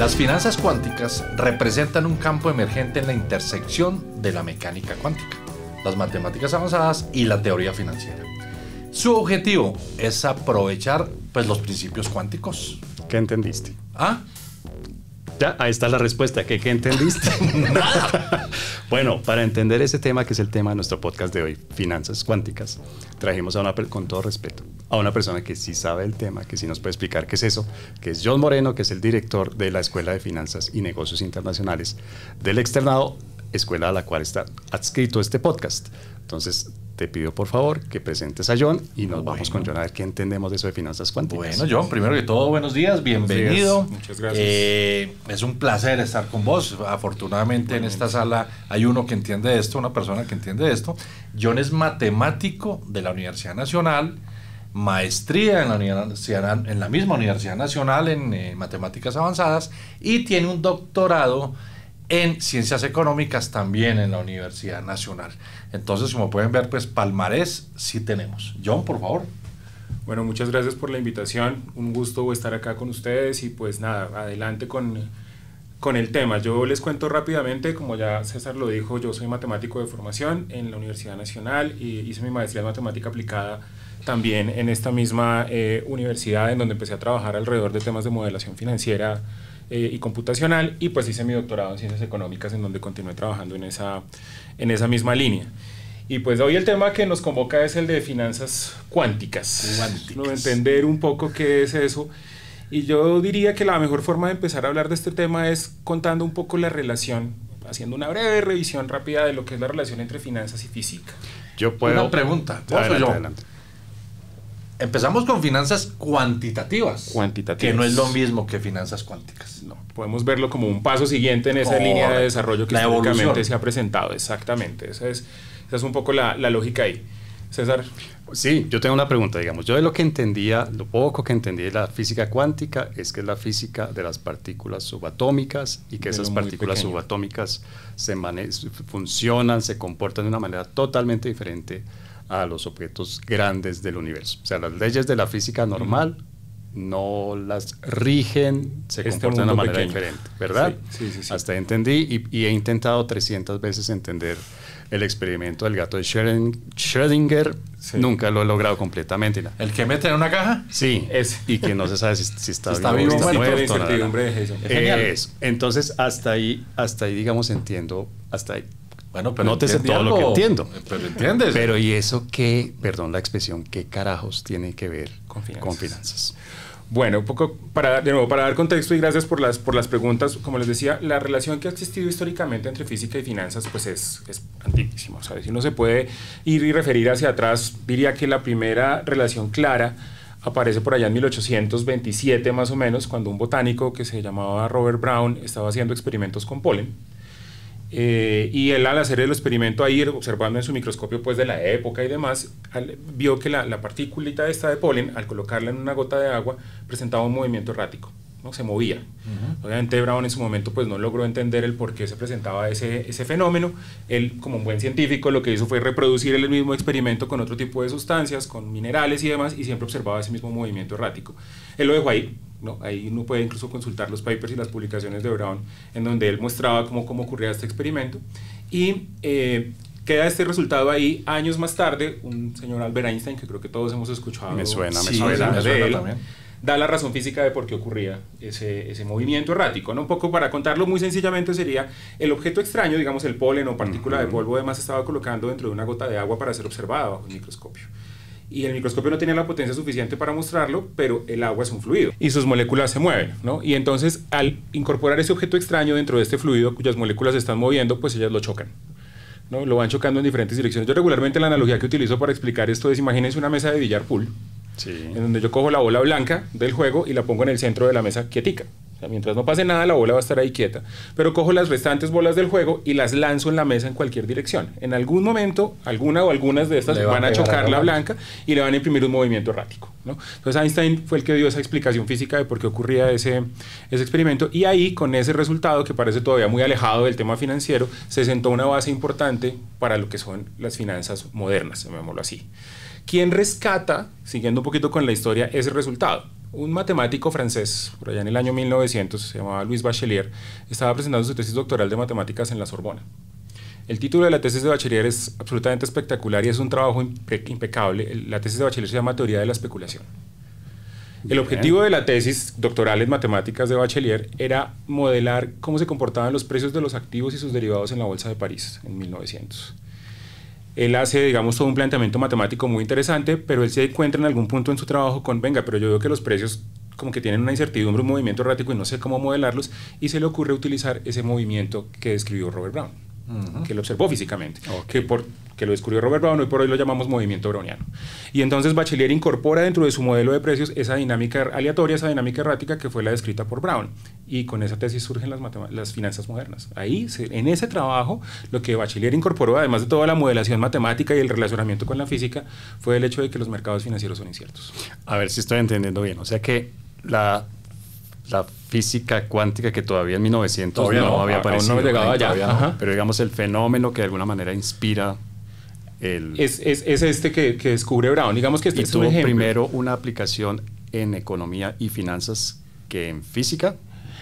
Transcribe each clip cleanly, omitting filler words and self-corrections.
Las finanzas cuánticas representan un campo emergente en la intersección de la mecánica cuántica, las matemáticas avanzadas y la teoría financiera. Su objetivo es aprovechar los principios cuánticos. ¿Qué entendiste? ¿Ah? Ya, ahí está la respuesta. ¿Qué entendiste? Nada. Bueno, para entender ese tema, que es el tema de nuestro podcast de hoy, finanzas cuánticas, trajimos con todo respeto, a una persona que sí sabe el tema, que sí nos puede explicar qué es eso, que es John Moreno, que es el director de la Escuela de Finanzas y Negocios Internacionales del Externado, escuela a la cual está adscrito este podcast. Entonces, te pido por favor que presentes a John y nos vamos con John a ver qué entendemos de eso de finanzas cuánticas. Bueno, John, primero que todo, buenos días, bienvenido. Muchas gracias. Es un placer estar con vos. Afortunadamente en esta sala hay uno que entiende esto, una persona que entiende esto. John es matemático de la Universidad Nacional, maestría en la misma Universidad Nacional en matemáticas avanzadas y tiene un doctorado en Ciencias Económicas también en la Universidad Nacional. Entonces, como pueden ver, palmarés sí tenemos. John, por favor. Bueno, muchas gracias por la invitación. Un gusto estar acá con ustedes y pues nada, adelante con el tema. Yo les cuento rápidamente, como ya César lo dijo, yo soy matemático de formación en la Universidad Nacional y hice mi maestría en matemática aplicada también en esta misma universidad, en donde empecé a trabajar alrededor de temas de modelación financiera y computacional, y pues hice mi doctorado en Ciencias Económicas, en donde continué trabajando en esa misma línea. Y pues hoy el tema que nos convoca es el de finanzas cuánticas. ¿No? Entender un poco qué es eso. Y yo diría que la mejor forma de empezar a hablar de este tema es contando un poco la relación, haciendo una breve revisión rápida de lo que es la relación entre finanzas y física. Yo puedo... Una pregunta. Adelante. Empezamos con finanzas cuantitativas. Que no es lo mismo que finanzas cuánticas. No, podemos verlo como un paso siguiente en esa línea de desarrollo que históricamente se ha presentado. Exactamente. Esa es un poco la lógica ahí. César. Sí, yo tengo una pregunta, digamos. Yo de lo poco que entendí de la física cuántica es que es la física de las partículas subatómicas y que esas partículas subatómicas funcionan, se comportan de una manera totalmente diferente a los objetos grandes del universo. O sea, las leyes de la física normal no las rigen, se comportan de una manera diferente, ¿verdad? Sí. Hasta ahí entendí y he intentado 300 veces entender el experimento del gato de Schrödinger. Nunca lo he logrado completamente. ¿El que mete en una caja? Sí, y que no se sabe si está vivo o muerto. Eso. Entonces, hasta ahí, digamos, entiendo, hasta ahí. Bueno, pero nótese todo lo que entiendo. Pero entiendes. Pero ¿y eso qué, perdón la expresión, qué carajos tiene que ver con finanzas? Bueno, un poco para dar contexto y gracias por las preguntas. Como les decía, la relación que ha existido históricamente entre física y finanzas pues es antiquísima. ¿Sabes? Si uno se puede ir y referir hacia atrás, diría que la primera relación clara aparece por allá en 1827 más o menos, cuando un botánico que se llamaba Robert Brown estaba haciendo experimentos con polen. Y él, al hacer el experimento ahí, observando en su microscopio pues de la época y demás, vio que la partículita esta de polen, al colocarla en una gota de agua, presentaba un movimiento errático, ¿no? Se movía. Obviamente Brown en su momento pues no logró entender el por qué se presentaba ese fenómeno. Él, como un buen científico, lo que hizo fue reproducir el mismo experimento con otro tipo de sustancias, con minerales y demás, y siempre observaba ese mismo movimiento errático. Él lo dejó ahí. ¿No? Ahí uno puede incluso consultar los papers y las publicaciones de Brown, en donde él mostraba cómo ocurría este experimento, y queda este resultado ahí. Años más tarde, un señor Albert Einstein, que creo que todos hemos escuchado, me suena también, da la razón física de por qué ocurría ese movimiento errático, ¿no? Un poco para contarlo muy sencillamente sería el objeto extraño, digamos el polen o partícula de polvo, además estaba colocando dentro de una gota de agua para ser observada bajo el microscopio. Y el microscopio no tenía la potencia suficiente para mostrarlo, pero el agua es un fluido y sus moléculas se mueven, ¿no? Y entonces, al incorporar ese objeto extraño dentro de este fluido, cuyas moléculas se están moviendo, pues ellas lo chocan, ¿no? Lo van chocando en diferentes direcciones. Yo regularmente la analogía que utilizo para explicar esto es: imagínense una mesa de billar pool, en donde yo cojo la bola blanca del juego y la pongo en el centro de la mesa quietica. O sea, mientras no pase nada, la bola va a estar ahí quieta. Pero cojo las restantes bolas del juego y las lanzo en la mesa en cualquier dirección. En algún momento, alguna o algunas de estas van a chocar la blanca y le van a imprimir un movimiento errático, ¿no? Entonces Einstein fue el que dio esa explicación física de por qué ocurría ese experimento. Y ahí, con ese resultado, que parece todavía muy alejado del tema financiero, se sentó una base importante para lo que son las finanzas modernas, llamémoslo así. ¿Quién rescata, siguiendo un poquito con la historia, ese resultado? Un matemático francés, por allá en el año 1900, se llamaba Louis Bachelier, estaba presentando su tesis doctoral de matemáticas en la Sorbona. El título de la tesis de Bachelier es absolutamente espectacular y es un trabajo impecable. La tesis de Bachelier se llama Teoría de la especulación. El objetivo de la tesis doctoral en matemáticas de Bachelier era modelar cómo se comportaban los precios de los activos y sus derivados en la Bolsa de París en 1900. Él hace, digamos, todo un planteamiento matemático muy interesante, pero él se encuentra en algún punto en su trabajo con, venga, pero yo veo que los precios como que tienen una incertidumbre, un movimiento errático y no sé cómo modelarlos, y se le ocurre utilizar ese movimiento que describió Robert Brown, que lo observó físicamente, que lo descubrió Robert Brown, hoy por hoy lo llamamos movimiento browniano. Y entonces Bachelier incorpora dentro de su modelo de precios esa dinámica aleatoria, esa dinámica errática que fue la descrita por Brown. Y con esa tesis surgen las finanzas modernas. Ahí, en ese trabajo, lo que Bachelier incorporó, además de toda la modelación matemática y el relacionamiento con la física, fue el hecho de que los mercados financieros son inciertos. A ver si estoy entendiendo bien. O sea que la física cuántica, que todavía en 1900 no había aparecido. Aún no llegaba allá. Pero digamos el fenómeno que de alguna manera inspira es este que descubre Brown. Digamos que este es un tuvo ejemplo. Primero una aplicación en economía y finanzas que en física.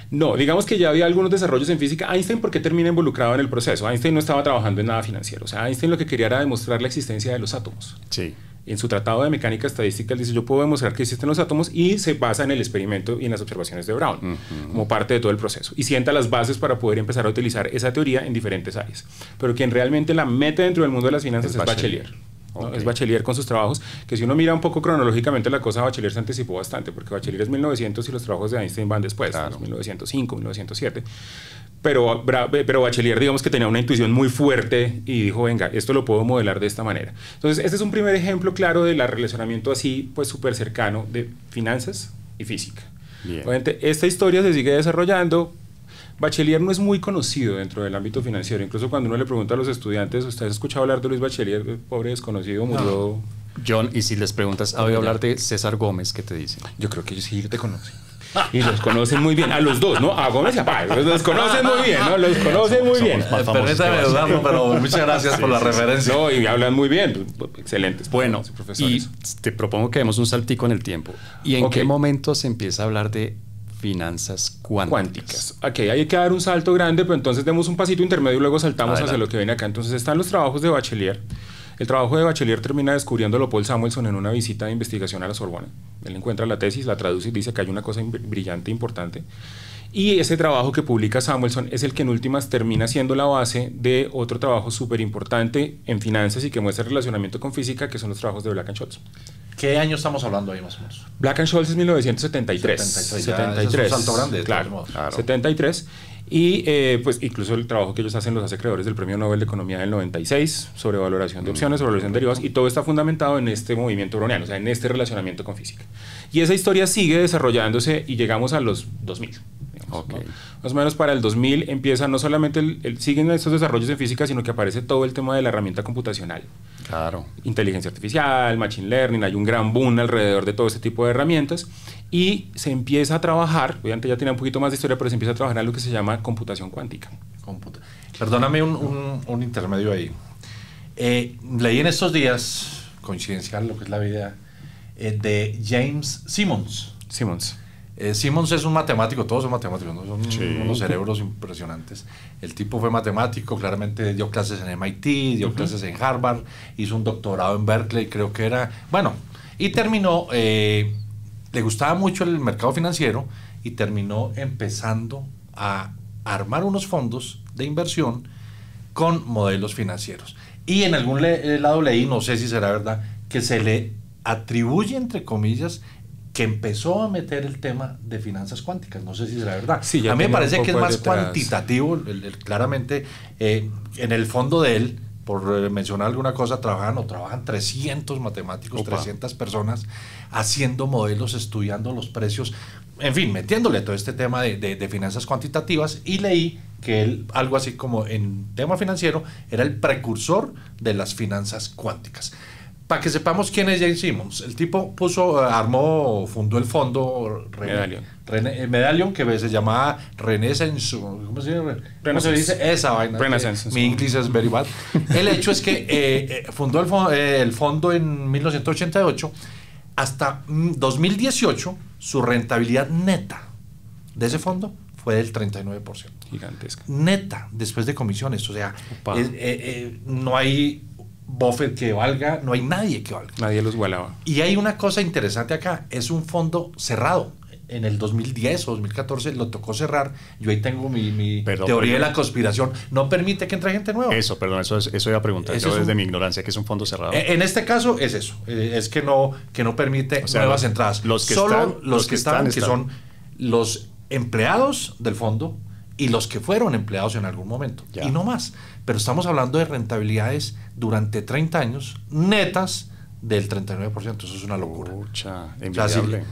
No, digamos que ya había algunos desarrollos en física. Einstein, ¿por qué termina involucrado en el proceso? Einstein no estaba trabajando en nada financiero. O sea, Einstein lo que quería era demostrar la existencia de los átomos. Sí. En su tratado de mecánica estadística, él dice, yo puedo demostrar que existen los átomos, y se basa en el experimento y en las observaciones de Brown, como parte de todo el proceso. Y sienta las bases para poder empezar a utilizar esa teoría en diferentes áreas. Pero quien realmente la mete dentro del mundo de las finanzas es Bachelier. ¿No? Es Bachelier con sus trabajos, que si uno mira un poco cronológicamente la cosa, Bachelier se anticipó bastante, porque Bachelier es 1900 y los trabajos de Einstein van después, claro. 1905, 1907. Pero Bachelier, digamos que tenía una intuición muy fuerte y dijo, venga, esto lo puedo modelar de esta manera. Entonces, este es un primer ejemplo claro del relacionamiento así, pues súper cercano de finanzas y física. Obviamente, esta historia se sigue desarrollando. Bachelier no es muy conocido dentro del ámbito financiero. Incluso cuando uno le pregunta a los estudiantes, ¿usted ha escuchado hablar de Luis Bachelier? El pobre desconocido murió. No. John, y si les preguntas, ¿ha oído hablar de César Gómez? ¿Qué te dicen? Yo creo que ellos sí te conocen. Y los conocen muy bien, a los dos, ¿no? A Gómez y a Páez, los conocen muy bien, ¿no? Los conocen muy bien. Permítame dudarlo, pero muchas gracias por la referencia. No, y hablan muy bien, excelentes. Bueno, y te propongo que demos un saltico en el tiempo. ¿Y en qué momento se empieza a hablar de finanzas cuánticas? Ok, hay que dar un salto grande, pero entonces demos un pasito intermedio y luego saltamos hacia lo que viene acá. Entonces están los trabajos de Bachelier. El trabajo de Bachelier termina descubriéndolo Paul Samuelson en una visita de investigación a la Sorbona. Él encuentra la tesis, la traduce y dice que hay una cosa brillante, importante. Y ese trabajo que publica Samuelson es el que en últimas termina siendo la base de otro trabajo súper importante en finanzas y que muestra el relacionamiento con física, que son los trabajos de Black and Scholes. ¿Qué año estamos hablando ahí más o menos? Black and Scholes es 1973. 73. Es un salto grande. Claro. 73. Y pues incluso el trabajo que ellos hacen los hace creadores del Premio Nobel de Economía del 96 sobre valoración de opciones, sobre valoración de derivados, y todo está fundamentado en este movimiento browniano, o sea, en este relacionamiento con física. Y esa historia sigue desarrollándose y llegamos a los 2000. Digamos, ¿no? Más o menos para el 2000 empieza no solamente siguen estos desarrollos en física, sino que aparece todo el tema de la herramienta computacional. Claro. Inteligencia artificial, machine learning, hay un gran boom alrededor de todo este tipo de herramientas y se empieza a trabajar, obviamente ya tenía un poquito más de historia, pero se empieza a trabajar en lo que se llama computación cuántica. Perdóname un intermedio ahí. Leí en estos días, coincidencial lo que es la vida, de James Simmons. Simmons es un matemático, todos son matemáticos, ¿no? Son unos cerebros impresionantes. El tipo fue matemático, claramente dio clases en MIT, dio clases en Harvard, hizo un doctorado en Berkeley, creo que era. Bueno, y terminó, le gustaba mucho el mercado financiero y terminó empezando a armar unos fondos de inversión con modelos financieros. Y en algún lado leí, no sé si será verdad, que se le atribuye, entre comillas, que empezó a meter el tema de finanzas cuánticas. No sé si será verdad. Sí, a mí me parece que es más cuantitativo. Claramente, en el fondo de él, por mencionar alguna cosa, trabajan 300 matemáticos, 300 personas haciendo modelos, estudiando los precios, en fin, metiéndole todo este tema de finanzas cuantitativas, y leí que él, algo así como en tema financiero, era el precursor de las finanzas cuánticas. para que sepamos quién es Jay Simmons. El tipo fundó el fondo Medallion, que se llamaba Renaissance. ¿Cómo se dice? Esa vaina. Renaissance. Mi inglés es very bad. El hecho es que fundó el fondo en 1988. Hasta 2018, su rentabilidad neta de ese fondo fue del 39%. Gigantesca. Neta, después de comisiones. O sea, no hay Buffett que valga, no hay nadie que valga. Nadie los igualaba. Y hay una cosa interesante acá, es un fondo cerrado. En el 2010 o 2014 lo tocó cerrar. Yo ahí tengo mi teoría de la conspiración. No permite que entre gente nueva. Eso iba a preguntar. Yo desde mi ignorancia, que es un fondo cerrado. En este caso es eso. Es que no permite nuevas entradas. Solo los que están, que son los empleados del fondo y los que fueron empleados en algún momento. Ya. Y no más. Pero estamos hablando de rentabilidades durante 30 años netas del 39%. Eso es una locura.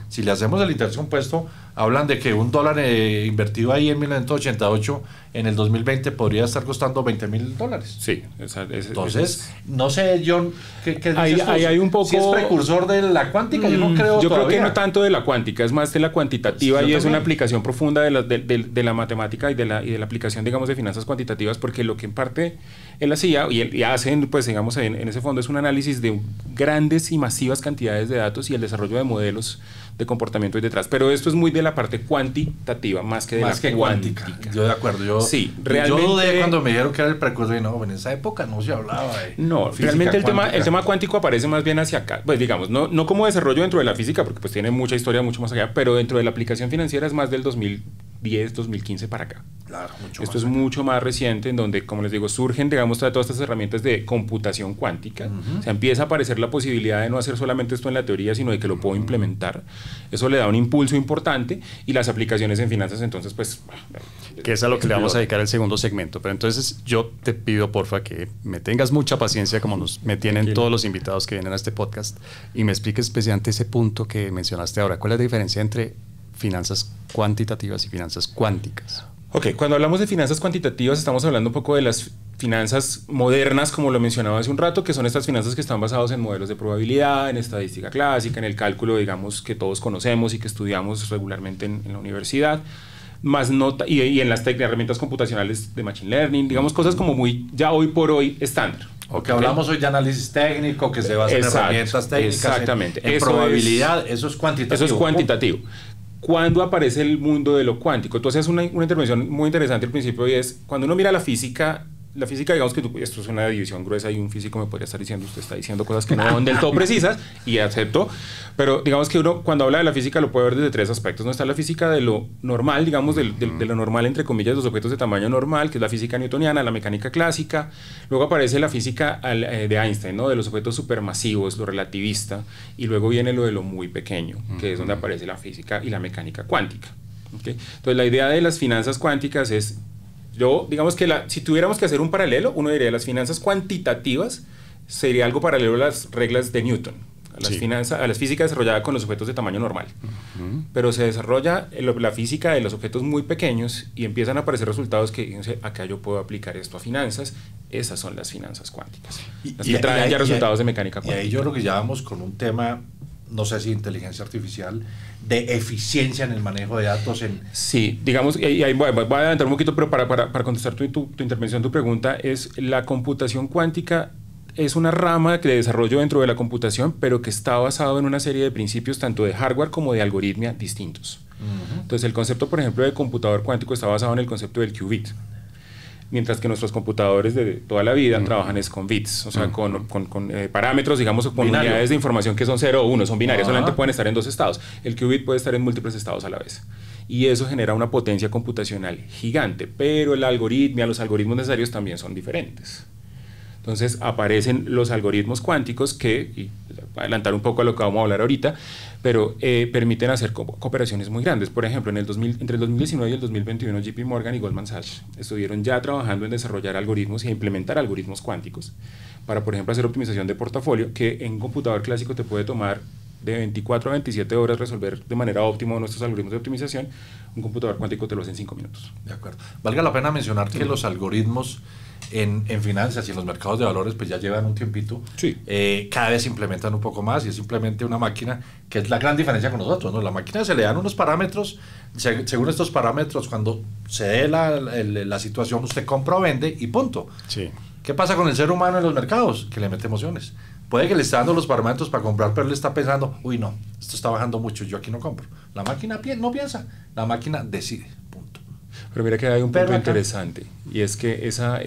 Si le hacemos el interés compuesto, hablan de que $1 invertido ahí en 1988 en el 2020 podría estar costando $20,000. Sí. Entonces, no sé, John, ¿qué hay un poco... Si es precursor de la cuántica, yo no creo. Yo creo que no tanto de la cuántica, es más de la cuantitativa, y es una aplicación profunda de la matemática y de la aplicación, digamos, de finanzas cuantitativas, porque lo que en parte él hacía y hacen, pues digamos, en ese fondo es un análisis de grandes y masivas cantidades de datos y el desarrollo de modelos de comportamiento y detrás. Pero esto es muy de la parte cuantitativa, más que de la cuántica. Yo de acuerdo. Sí, realmente. Yo dudé cuando me dijeron que era el precursor y no, en esa época no se hablaba de realmente el tema cuántico aparece más bien hacia acá. Pues digamos, no como desarrollo dentro de la física, porque pues tiene mucha historia, mucho más allá, pero dentro de la aplicación financiera es más del 2010, 2015 para acá. Claro, Esto es mucho más reciente, en donde, como les digo, surgen, digamos, todas estas herramientas de computación cuántica. O sea, empieza a aparecer la posibilidad de no hacer solamente esto en la teoría, sino de que lo puedo implementar. Eso le da un impulso importante, y las aplicaciones en finanzas, entonces, pues... Que es a lo que le vamos a dedicar el segundo segmento. Pero entonces yo te pido, porfa, que me tengas mucha paciencia, como me tienen todos los invitados que vienen a este podcast, y me expliques especialmente ese punto que mencionaste ahora. ¿Cuál es la diferencia entre finanzas cuantitativas y finanzas cuánticas? Ok, cuando hablamos de finanzas cuantitativas estamos hablando un poco de las finanzas modernas, como lo mencionaba hace un rato, que son estas finanzas que están basadas en modelos de probabilidad, en estadística clásica, en el cálculo, digamos, que todos conocemos y que estudiamos regularmente en la universidad, más y en las herramientas computacionales de Machine Learning, digamos, cosas como muy, ya hoy por hoy, estándar. Que hablamos hoy de análisis técnico, que se basa en herramientas técnicas, exactamente. En probabilidad, eso es cuantitativo. Eso es cuantitativo. ¿Cuándo aparece el mundo de lo cuántico? Tú haces una intervención muy interesante al principio, y es, cuando uno mira la física, digamos que esto es una división gruesa, y un físico me podría estar diciendo, usted está diciendo cosas que no son del todo precisas, y acepto, pero digamos que uno cuando habla de la física lo puede ver desde tres aspectos. No está la física de lo normal, digamos, de lo normal, entre comillas, de los objetos de tamaño normal, que es la física newtoniana, la mecánica clásica. Luego aparece la física de Einstein, ¿no? De los objetos supermasivos, lo relativista, y luego viene lo de lo muy pequeño, que es donde aparece la física y la mecánica cuántica. ¿Okay? Entonces la idea de las finanzas cuánticas es, digamos que si tuviéramos que hacer un paralelo, uno diría las finanzas cuantitativas sería algo paralelo a las reglas de Newton, a la física desarrollada con los objetos de tamaño normal. Pero se desarrolla la física de los objetos muy pequeños y empiezan a aparecer resultados que dicen, acá yo puedo aplicar esto a finanzas. Esas son las finanzas cuánticas, las que traen ya resultados de mecánica cuántica. Y ahí yo creo que ya vamos con un tema, no sé si inteligencia artificial, de eficiencia en el manejo de datos. Sí, digamos, y ahí voy a adelantar un poquito, pero para contestar tu intervención, tu pregunta, es la computación cuántica. Es una rama de desarrollo dentro de la computación, pero que está basado en una serie de principios tanto de hardware como de algoritmia distintos. Entonces el concepto, por ejemplo, de computador cuántico está basado en el concepto del qubit, mientras que nuestros computadores de toda la vida trabajan con bits, o sea, con parámetros, digamos, con unidades de información que son 0 o 1, son binarias, solamente pueden estar en dos estados. El qubit puede estar en múltiples estados a la vez. Y eso genera una potencia computacional gigante, pero los algoritmos necesarios también son diferentes. Entonces aparecen los algoritmos cuánticos que, y voy a adelantar un poco a lo que vamos a hablar ahorita, pero permiten hacer cooperaciones muy grandes. Por ejemplo, entre el 2019 y el 2021, JP Morgan y Goldman Sachs estuvieron ya trabajando en desarrollar algoritmos e implementar algoritmos cuánticos para, por ejemplo, hacer optimización de portafolio, que en un computador clásico te puede tomar de 24 a 27 horas resolver de manera óptima nuestros algoritmos de optimización. Un computador cuántico te lo hace en 5 minutos. De acuerdo. Valga la pena mencionar que los algoritmos en finanzas y en los mercados de valores pues ya llevan un tiempito, Sí. Cada vez se implementan un poco más y es simplemente una máquina que es la gran diferencia con nosotros, ¿no? La máquina se le dan unos parámetros, según estos parámetros, cuando se dé la situación, usted compra o vende y punto. Sí. ¿Qué pasa con el ser humano en los mercados? Que le mete emociones. Puede que le esté dando los parámetros para comprar, pero le está pensando, uy, no, esto está bajando mucho, yo aquí no compro. La máquina no piensa, la máquina decide, punto. Pero mira que hay un punto Pero acá, interesante, y es que esa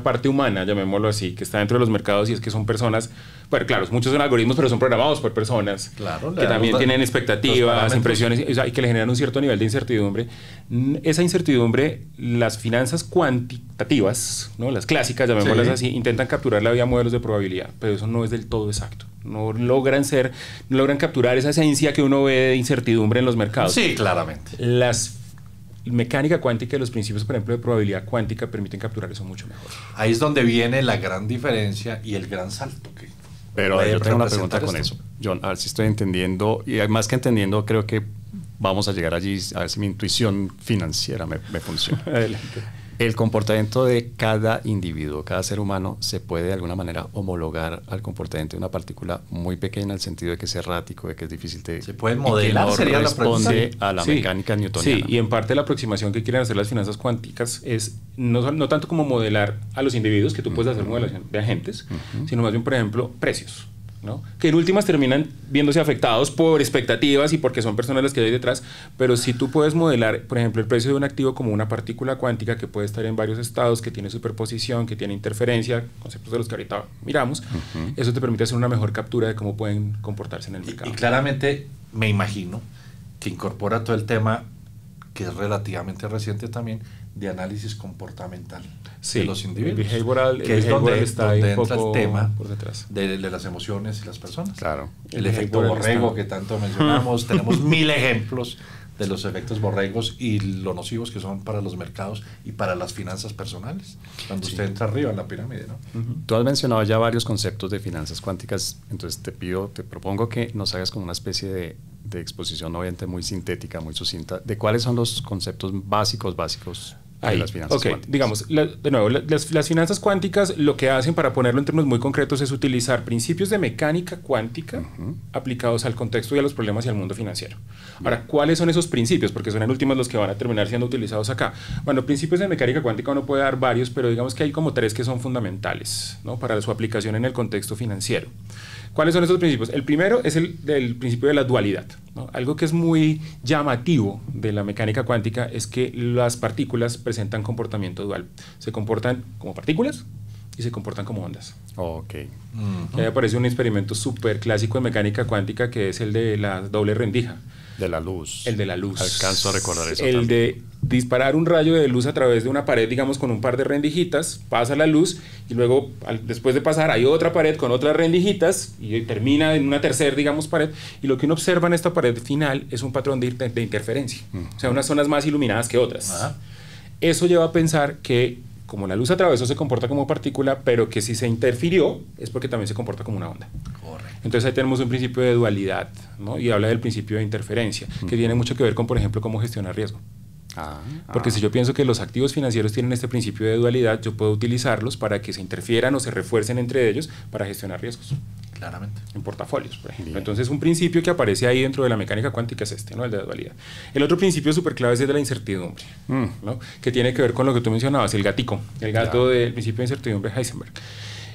parte humana, llamémoslo así, que está dentro de los mercados, y es que son personas, bueno, claro, muchos son algoritmos, pero son programados por personas, claro, que también tienen expectativas, impresiones, sí, o sea, y que le generan un cierto nivel de incertidumbre. Esa incertidumbre, las finanzas cuantitativas, ¿no? Las clásicas, llamémoslas sí, así, intentan capturarla vía modelos de probabilidad, pero eso no es del todo exacto. No logran capturar esa esencia que uno ve de incertidumbre en los mercados. Sí, claramente. Las mecánica cuántica y los principios, por ejemplo, de probabilidad cuántica permiten capturar eso mucho mejor. Ahí es donde viene la gran diferencia y el gran salto. Pero yo tengo una pregunta con eso, John, a ver si estoy entendiendo, y más que entendiendo, creo que vamos a llegar allí, a ver si mi intuición financiera me funciona. Adelante. El comportamiento de cada individuo, cada ser humano, se puede de alguna manera homologar al comportamiento de una partícula muy pequeña, en el sentido de que es errático, de que es difícil de... Se puede modelar, y que no sería la pregunta. responde a la mecánica newtoniana. Sí, y en parte la aproximación que quieren hacer las finanzas cuánticas es no tanto como modelar a los individuos, que tú puedes hacer modelación de agentes, sino más bien, por ejemplo, precios, ¿no? Que en últimas terminan viéndose afectados por expectativas y porque son personas las que hay detrás, pero si tú puedes modelar, por ejemplo, el precio de un activo como una partícula cuántica que puede estar en varios estados, que tiene superposición, que tiene interferencia, conceptos de los que ahorita miramos, eso te permite hacer una mejor captura de cómo pueden comportarse en el mercado. Y claramente me imagino que incorpora todo el tema, que es relativamente reciente también, de análisis comportamental de los individuos. Que es donde está ahí un entra poco el tema por detrás de las emociones y las personas. Claro. El efecto borrego que tanto mencionamos, tenemos 1000 ejemplos de los efectos borregos y lo nocivos que son para los mercados y para las finanzas personales, cuando usted entra arriba en la pirámide, ¿no? Tú has mencionado ya varios conceptos de finanzas cuánticas, entonces te propongo que nos hagas como una especie de exposición, obviamente muy sintética, muy sucinta, de cuáles son los conceptos básicos de las finanzas cuánticas. Digamos, de nuevo, las finanzas cuánticas lo que hacen, para ponerlo en términos muy concretos, es utilizar principios de mecánica cuántica aplicados al contexto y a los problemas y al mundo financiero. Ahora, ¿cuáles son esos principios? Porque son en últimas los que van a terminar siendo utilizados acá. Bueno, principios de mecánica cuántica uno puede dar varios, pero digamos que hay como 3 que son fundamentales, ¿no? Para su aplicación en el contexto financiero. ¿Cuáles son esos principios? El primero es el del principio de la dualidad, ¿no? Algo que es muy llamativo de la mecánica cuántica es que las partículas presentan comportamiento dual. Se comportan como partículas y se comportan como ondas. Ok. Ahí aparece un experimento súper clásico de mecánica cuántica, que es el de la doble rendija. De la luz. El de la luz. Alcanzo a recordar eso. El también. de disparar un rayo de luz a través de una pared, digamos, con un par de rendijitas, pasa la luz y luego, después de pasar, hay otra pared con otras rendijitas y termina en una tercera, digamos, pared. Y lo que uno observa en esta pared final es un patrón de interferencia. O sea, unas zonas más iluminadas que otras. Eso lleva a pensar que, como la luz atravesó, se comporta como partícula, pero que si se interfirió es porque también se comporta como una onda. Correcto. Entonces ahí tenemos un principio de dualidad, ¿no? Y habla del principio de interferencia, que tiene mucho que ver con, por ejemplo, cómo gestionar riesgo. Porque si yo pienso que los activos financieros tienen este principio de dualidad, yo puedo utilizarlos para que se interfieran o se refuercen entre ellos para gestionar riesgos. Claramente. En portafolios, por ejemplo. Bien. Entonces, un principio que aparece ahí dentro de la mecánica cuántica es este, ¿no? El de la dualidad. El otro principio súper clave es el de la incertidumbre, ¿no? Que tiene que ver con lo que tú mencionabas, el gatico, el gato del principio de incertidumbre de Heisenberg.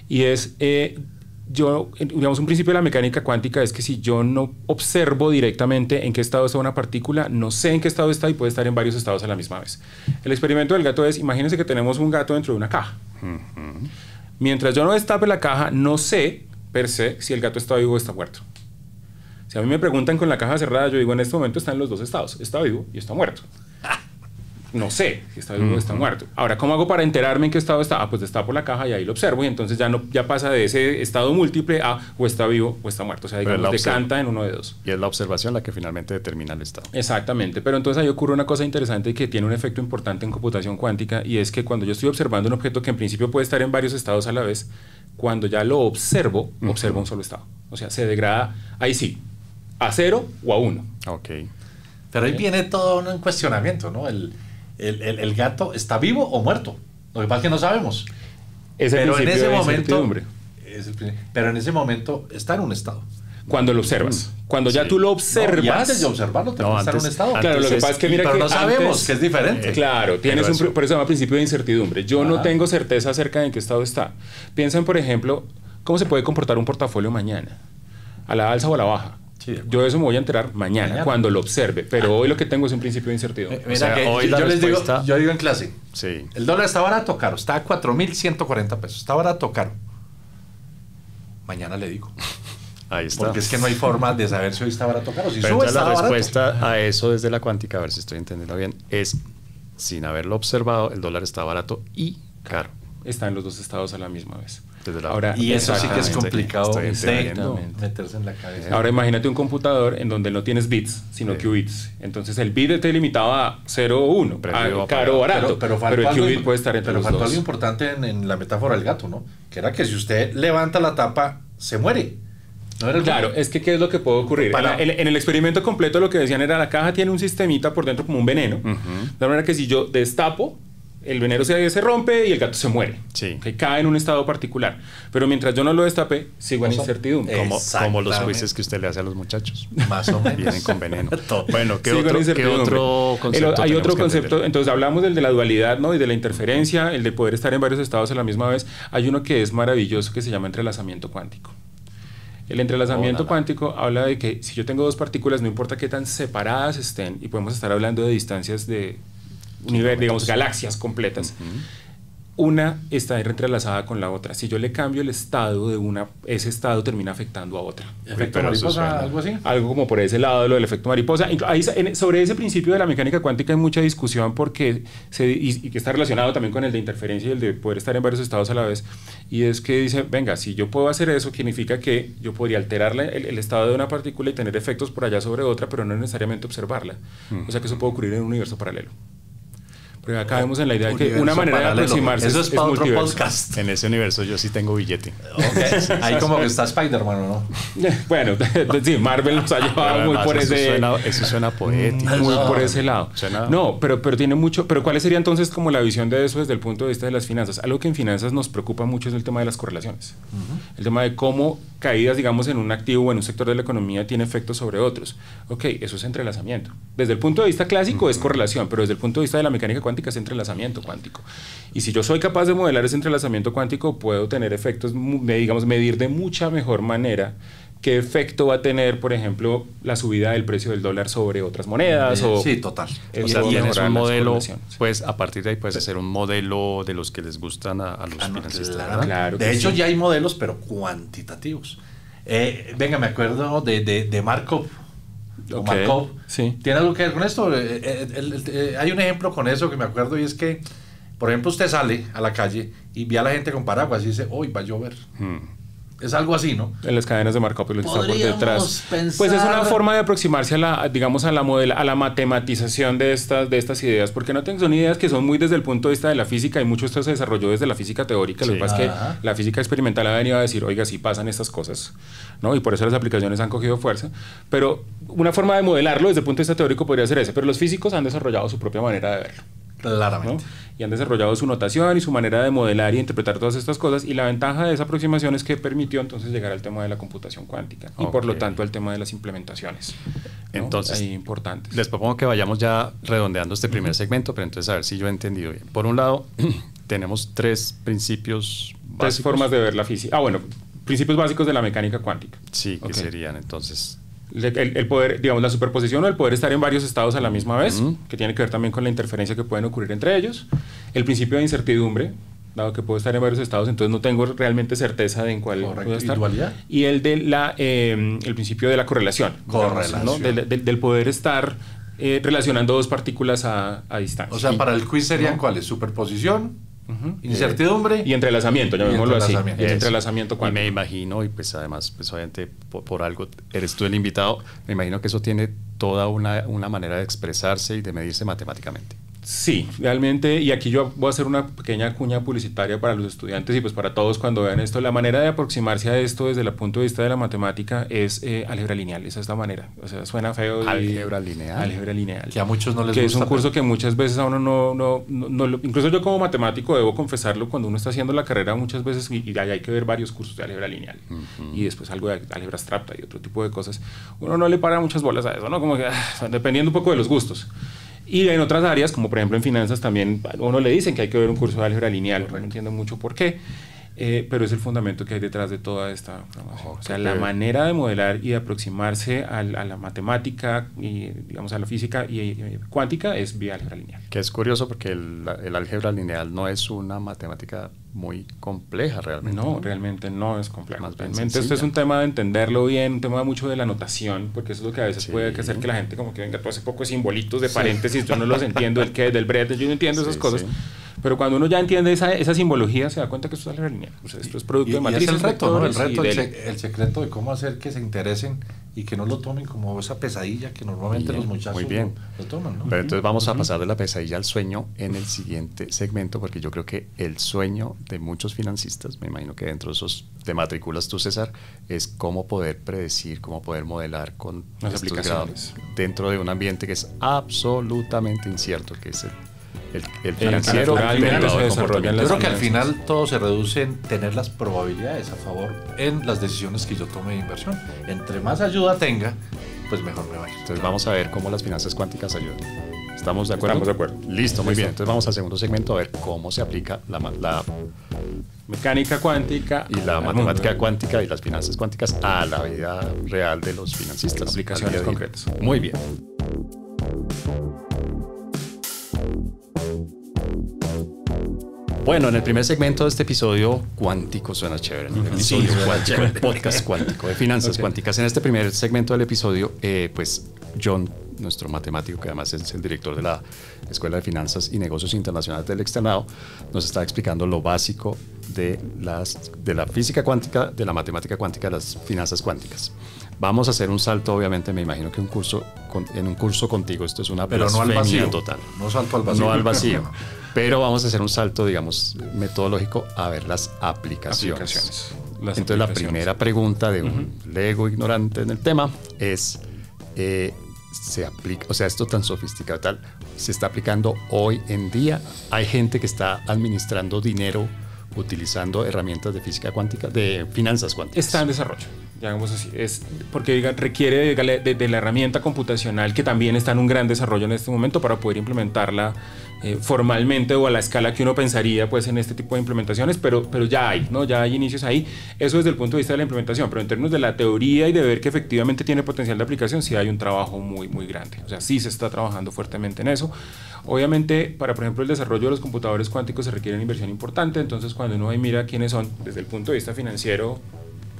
Y es, digamos, un principio de la mecánica cuántica es que si yo no observo directamente en qué estado está una partícula, no sé en qué estado está y puede estar en varios estados a la misma vez. El experimento del gato es, imagínense que tenemos un gato dentro de una caja. Mientras yo no destape la caja, no sé per se si el gato está vivo o está muerto. Si a mí me preguntan con la caja cerrada, yo digo, en este momento está en los dos estados, está vivo y está muerto. No sé si está vivo o está muerto. Ahora, ¿cómo hago para enterarme en qué estado está? Pues destapo la caja y ahí lo observo, y entonces ya pasa de ese estado múltiple a o está vivo o está muerto. O sea, digamos, decanta en uno de dos. Y es la observación la que finalmente determina el estado. Exactamente, pero entonces ahí ocurre una cosa interesante que tiene un efecto importante en computación cuántica, y es que cuando yo estoy observando un objeto que en principio puede estar en varios estados a la vez, cuando ya lo observo, observo un solo estado. O sea, se degrada, ahí sí, a 0 o a 1. Ok. Pero ahí viene todo un cuestionamiento, ¿no? El gato, ¿está vivo o muerto? Lo que pasa es que no sabemos. Es el Pero en principio ese de momento, incertidumbre. pero en ese momento está en un estado. Cuando lo observas. Cuando ya tú lo observas. Y antes de observarlo, te estar en un estado. Claro, lo que pasa es que mira pero que no sabemos antes, que es diferente. Claro, tienes por eso se llama principio de incertidumbre. Yo no tengo certeza acerca de en qué estado está. Piensen, por ejemplo, cómo se puede comportar un portafolio mañana. A la alza o a la baja. Sí, yo de eso me voy a enterar mañana, cuando lo observe. Pero hoy lo que tengo es un principio de incertidumbre. Mira, o sea, que hoy yo les digo, yo digo en clase, sí. El dólar está barato o caro, está a 4.140 pesos, está barato o caro. Mañana le digo. Ahí está. Porque es que no hay forma de saber si hoy está barato o caro. Si pero sube, la respuesta barato. a eso desde la cuántica, a ver si estoy entendiendo bien, es sin haberlo observado, el dólar está barato y caro. Está en los dos estados a la misma vez. Ahora, y eso sí que es complicado meterse en la cabeza. Ahora imagínate un computador en donde no tienes bits, sino qubits. Entonces el bit está limitado a 0 o 1, caro o barato. Pero el qubit puede estar entre los dos. Pero faltó algo importante en la metáfora del gato, ¿no? Que era que si usted levanta la tapa, se muere. Claro, es que ¿qué es lo que puede ocurrir? En el experimento completo lo que decían era la caja tiene un sistemita por dentro como un veneno. De manera que si yo destapo, el veneno se rompe y el gato se muere. Sí. Que cae en un estado particular. Pero mientras yo no lo destape, sigo en incertidumbre. Como los juicios que usted le hace a los muchachos. Más o menos. Vienen con veneno. Bueno, ¿qué otro concepto? Hay otro concepto. Entonces hablamos del de la dualidad, ¿no? Y de la interferencia, el de poder estar en varios estados a la misma vez. Hay uno que es maravilloso que se llama entrelazamiento cuántico. El entrelazamiento cuántico habla de que si yo tengo dos partículas, no importa qué tan separadas estén, y podemos estar hablando de distancias de digamos, galaxias completas, una está entrelazada con la otra. Si yo le cambio el estado de una, ese estado termina afectando a otra. ¿Efecto mariposa? ¿Algo así? Algo como por ese lado, lo del efecto mariposa. Sobre ese principio de la mecánica cuántica hay mucha discusión porque y que está relacionado también con el de interferencia y el de poder estar en varios estados a la vez. Y es que dice, venga, si yo puedo hacer eso, significa que yo podría alterar el estado de una partícula y tener efectos por allá sobre otra, pero no necesariamente observarla. O sea que eso puede ocurrir en un universo paralelo. Porque acá vemos en la idea de que una manera de aproximarse eso es para otro multiverso. podcast. En ese universo yo sí tengo billete. Okay. Ahí como que está Spider-Man, ¿o no? Bueno, sí, Marvel nos ha llevado muy por ese... Eso suena poético. Muy por ese lado. No, pero tiene mucho... Pero ¿cuál sería entonces como la visión de eso desde el punto de vista de las finanzas? Algo que en finanzas nos preocupa mucho es el tema de las correlaciones. El tema de cómo caídas, digamos, en un activo o en un sector de la economía tiene efectos sobre otros. Ok, eso es entrelazamiento. Desde el punto de vista clásico es correlación, pero desde el punto de vista de la mecánica cuántica es entrelazamiento cuántico. Y si yo soy capaz de modelar ese entrelazamiento cuántico, puedo tener efectos, digamos, medir de mucha mejor manera qué efecto va a tener, por ejemplo, la subida del precio del dólar sobre otras monedas. Sí, total. O sea, tienes un modelo, pues a partir de ahí puedes hacer un modelo de los que les gustan a los financistas. Claro, de hecho, ya hay modelos, pero cuantitativos. Venga, me acuerdo de Markov. Markov. Sí. ¿Tiene algo que ver con esto? Hay un ejemplo con eso que me acuerdo y es que, por ejemplo, usted sale a la calle y ve a la gente con paraguas y dice, hoy va a llover. Es algo así, ¿no? En las cadenas de Markov, lo que está por detrás. Pues es una forma de aproximarse a la, digamos, a la matematización de estas ideas, porque no son ideas que son muy desde el punto de vista de la física, y mucho esto se desarrolló desde la física teórica. Lo que pasa es que la física experimental ha venido a decir, oiga, sí pasan estas cosas, ¿no? Y por eso las aplicaciones han cogido fuerza. Pero una forma de modelarlo desde el punto de vista teórico podría ser esa, pero los físicos han desarrollado su propia manera de verlo. Claramente. ¿No? Y han desarrollado su notación y su manera de modelar y interpretar todas estas cosas, y la ventaja de esa aproximación es que permitió entonces llegar al tema de la computación cuántica y por lo tanto al tema de las implementaciones, ¿no? Entonces, ahí importantes. Les propongo que vayamos ya redondeando este primer segmento, pero entonces a ver si yo he entendido bien. Por un lado, tenemos tres principios básicos. Tres formas de ver la física. Bueno, principios básicos de la mecánica cuántica. Sí, que serían entonces... El poder, digamos, la superposición o el poder estar en varios estados a la misma vez, que tiene que ver también con la interferencia que pueden ocurrir entre ellos. El principio de incertidumbre, dado que puedo estar en varios estados, entonces no tengo realmente certeza de en cuál puedo estar. Y el de el principio de la correlación. ¿No? Del poder estar relacionando dos partículas a distancia. O sea, para el quiz serían ¿cuáles? Superposición, incertidumbre y entrelazamiento, llamémoslo así. El entrelazamiento cuántico. Y me imagino, y pues además, pues obviamente por algo eres tú el invitado, me imagino que eso tiene toda una manera de expresarse y de medirse matemáticamente. Sí, realmente, y aquí yo voy a hacer una pequeña cuña publicitaria para los estudiantes y pues para todos cuando vean esto. La manera de aproximarse a esto desde el punto de vista de la matemática es álgebra lineal, esa es la manera. O sea, suena feo. Álgebra lineal. Álgebra lineal. Que a muchos no les que gusta. Es un curso que muchas veces a uno no incluso yo como matemático debo confesarlo, cuando uno está haciendo la carrera muchas veces, y hay que ver varios cursos de álgebra lineal, y después algo de álgebra abstracta y otro tipo de cosas, uno no le para muchas bolas a eso, ¿no? Como que, dependiendo un poco de los gustos. Y en otras áreas, como por ejemplo en finanzas, también a uno le dicen que hay que ver un curso de álgebra lineal. No entiendo mucho por qué, pero es el fundamento que hay detrás de toda esta programación. O sea, la manera de modelar y de aproximarse a la matemática y, digamos, a la física y cuántica es vía álgebra lineal. Que es curioso porque el álgebra lineal no es una matemática muy compleja realmente. No, realmente no es complejo. Realmente esto es un tema de entenderlo bien, un tema mucho de la notación, porque eso es lo que a veces puede hacer que la gente como que venga, tú hace poco simbolitos de paréntesis, yo no los entiendo, el qué, del brete, yo no entiendo esas cosas. Pero cuando uno ya entiende esa simbología, se da cuenta que esto es álgebra lineal. O sea, esto es producto de matrices. Es el reto, ¿no? El reto, el secreto de cómo hacer que se interesen y que no lo tomen como esa pesadilla que normalmente los muchachos lo toman, ¿no? Pero entonces vamos a pasar de la pesadilla al sueño en el siguiente segmento, porque yo creo que el sueño de muchos financistas, me imagino que dentro de esos te matriculas tú, César, es cómo poder predecir, cómo poder modelar con las aplicaciones dentro de un ambiente que es absolutamente incierto, que es el financiero. Yo creo que al final todo se reduce en tener las probabilidades a favor en las decisiones que yo tome de inversión. Entre más ayuda tenga, pues mejor me va a ir. Entonces vamos a ver cómo las finanzas cuánticas ayudan. ¿Estamos de acuerdo? Estamos de acuerdo. Listo, muy bien. Entonces vamos al segundo segmento a ver cómo se aplica la mecánica cuántica y la matemática cuántica y las finanzas cuánticas a la vida real de los financistas. Aplicaciones concretas. Muy bien. Bueno, en el primer segmento de este episodio cuántico, suena chévere, ¿no? Podcast cuántico, de finanzas cuánticas. En este primer segmento del episodio, pues John, nuestro matemático, que además es el director de la Escuela de Finanzas y Negocios Internacionales del Externado, nos está explicando lo básico de la física cuántica, de la matemática cuántica, de las finanzas cuánticas. Vamos a hacer un salto, obviamente, me imagino que en un curso contigo esto es una blasfemia total. No salto al vacío. No al vacío. Pero vamos a hacer un salto, digamos, metodológico a ver las aplicaciones. Entonces, la primera pregunta de un lego ignorante en el tema es, ¿se aplica, o sea, esto tan sofisticado tal, se está aplicando hoy en día? ¿Hay gente que está administrando dinero utilizando herramientas de física cuántica, de finanzas cuánticas? Está en desarrollo, digamos así. Es porque requiere de la herramienta computacional, que también está en un gran desarrollo en este momento, para poder implementarla formalmente o a la escala que uno pensaría, pues, en este tipo de implementaciones, pero ya hay, ¿no? Ya hay inicios ahí. Eso desde el punto de vista de la implementación, pero en términos de la teoría y de ver que efectivamente tiene potencial de aplicación, sí hay un trabajo muy, muy grande. O sea, sí se está trabajando fuertemente en eso. Obviamente, para, por ejemplo, el desarrollo de los computadores cuánticos se requiere una inversión importante. Entonces, cuando uno ahí mira quiénes son, desde el punto de vista financiero,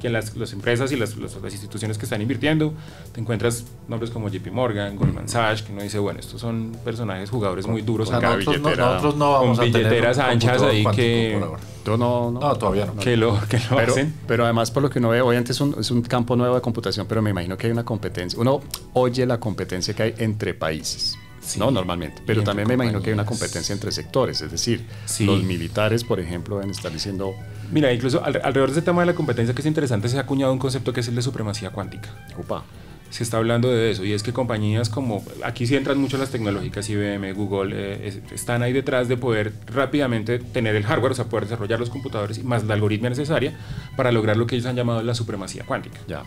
que las empresas y las instituciones que están invirtiendo, te encuentras nombres como JP Morgan, Goldman Sachs, que uno dice, bueno, estos son personajes, jugadores muy duros, o sea, nosotros no vamos con billeteras anchas ahí que... No, todavía no. Que lo hacen. Pero además, por lo que uno ve, obviamente es un campo nuevo de computación, pero me imagino que hay una competencia. Uno oye la competencia que hay entre países. Sí, no, normalmente. Pero también me imagino que hay una competencia entre sectores. Es decir, los militares, por ejemplo, deben estar diciendo... Mira, incluso alrededor de ese tema de la competencia, que es interesante, se ha acuñado un concepto que es el de supremacía cuántica. Upa. Se está hablando de eso, y es que compañías como... Aquí sí entran mucho las tecnológicas, IBM, Google, están ahí detrás de poder rápidamente tener el hardware, o sea, poder desarrollar los computadores más la algoritmia necesaria para lograr lo que ellos han llamado la supremacía cuántica. Ya.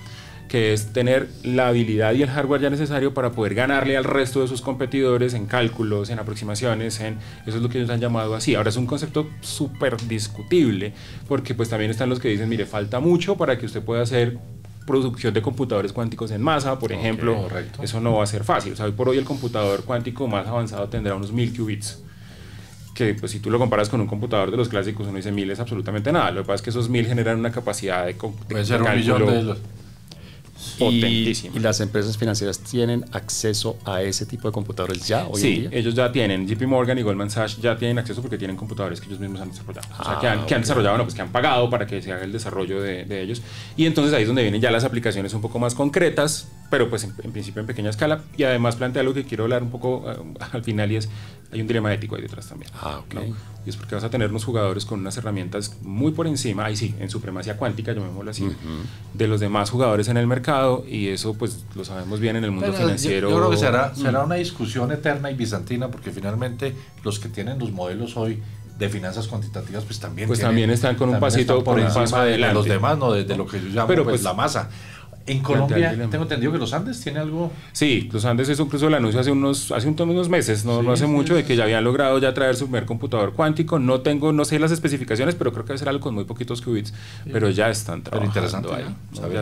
Que es tener la habilidad y el hardware ya necesario para poder ganarle al resto de sus competidores en cálculos, en aproximaciones, eso es lo que ellos han llamado así. Ahora es un concepto súper discutible, porque pues también están los que dicen, mire, falta mucho para que usted pueda hacer producción de computadores cuánticos en masa, por ejemplo. Correcto. Eso no va a ser fácil. O sea, hoy por hoy el computador cuántico más avanzado tendrá unos 1000 qubits, que pues si tú lo comparas con un computador de los clásicos, uno dice 1000 es absolutamente nada. Lo que pasa es que esos 1000 generan una capacidad de puede ser un millón de ellos. Potentísimo. ¿Y las empresas financieras tienen acceso a ese tipo de computadores ya hoy en día? Sí, ellos ya tienen. JP Morgan y Goldman Sachs ya tienen acceso porque tienen computadores que ellos mismos han desarrollado. O sea, que han desarrollado, pues que han pagado para que se haga el desarrollo de ellos. Y entonces ahí es donde vienen ya las aplicaciones un poco más concretas pero pues en principio en pequeña escala, y además plantea algo que quiero hablar un poco al final, y es, hay un dilema ético ahí detrás también. ¿No? Y es porque vas a tener unos jugadores con unas herramientas muy por encima, ahí sí, en supremacía cuántica, llamémoslo así, de los demás jugadores en el mercado, y eso pues lo sabemos bien en el mundo financiero. Yo creo que será una discusión eterna y bizantina, porque finalmente los que tienen los modelos hoy de finanzas cuantitativas pues también están con un pasito por encima de los demás, no de lo que yo llamo pues, la masa. En Colombia tengo entendido que los Andes tiene algo. Sí, los Andes, eso incluso el anuncio hace unos meses, no hace mucho, de que ya habían logrado ya traer su primer computador cuántico. No sé las especificaciones, pero creo que debe ser algo con muy poquitos qubits, pero ya están trabajando ahí.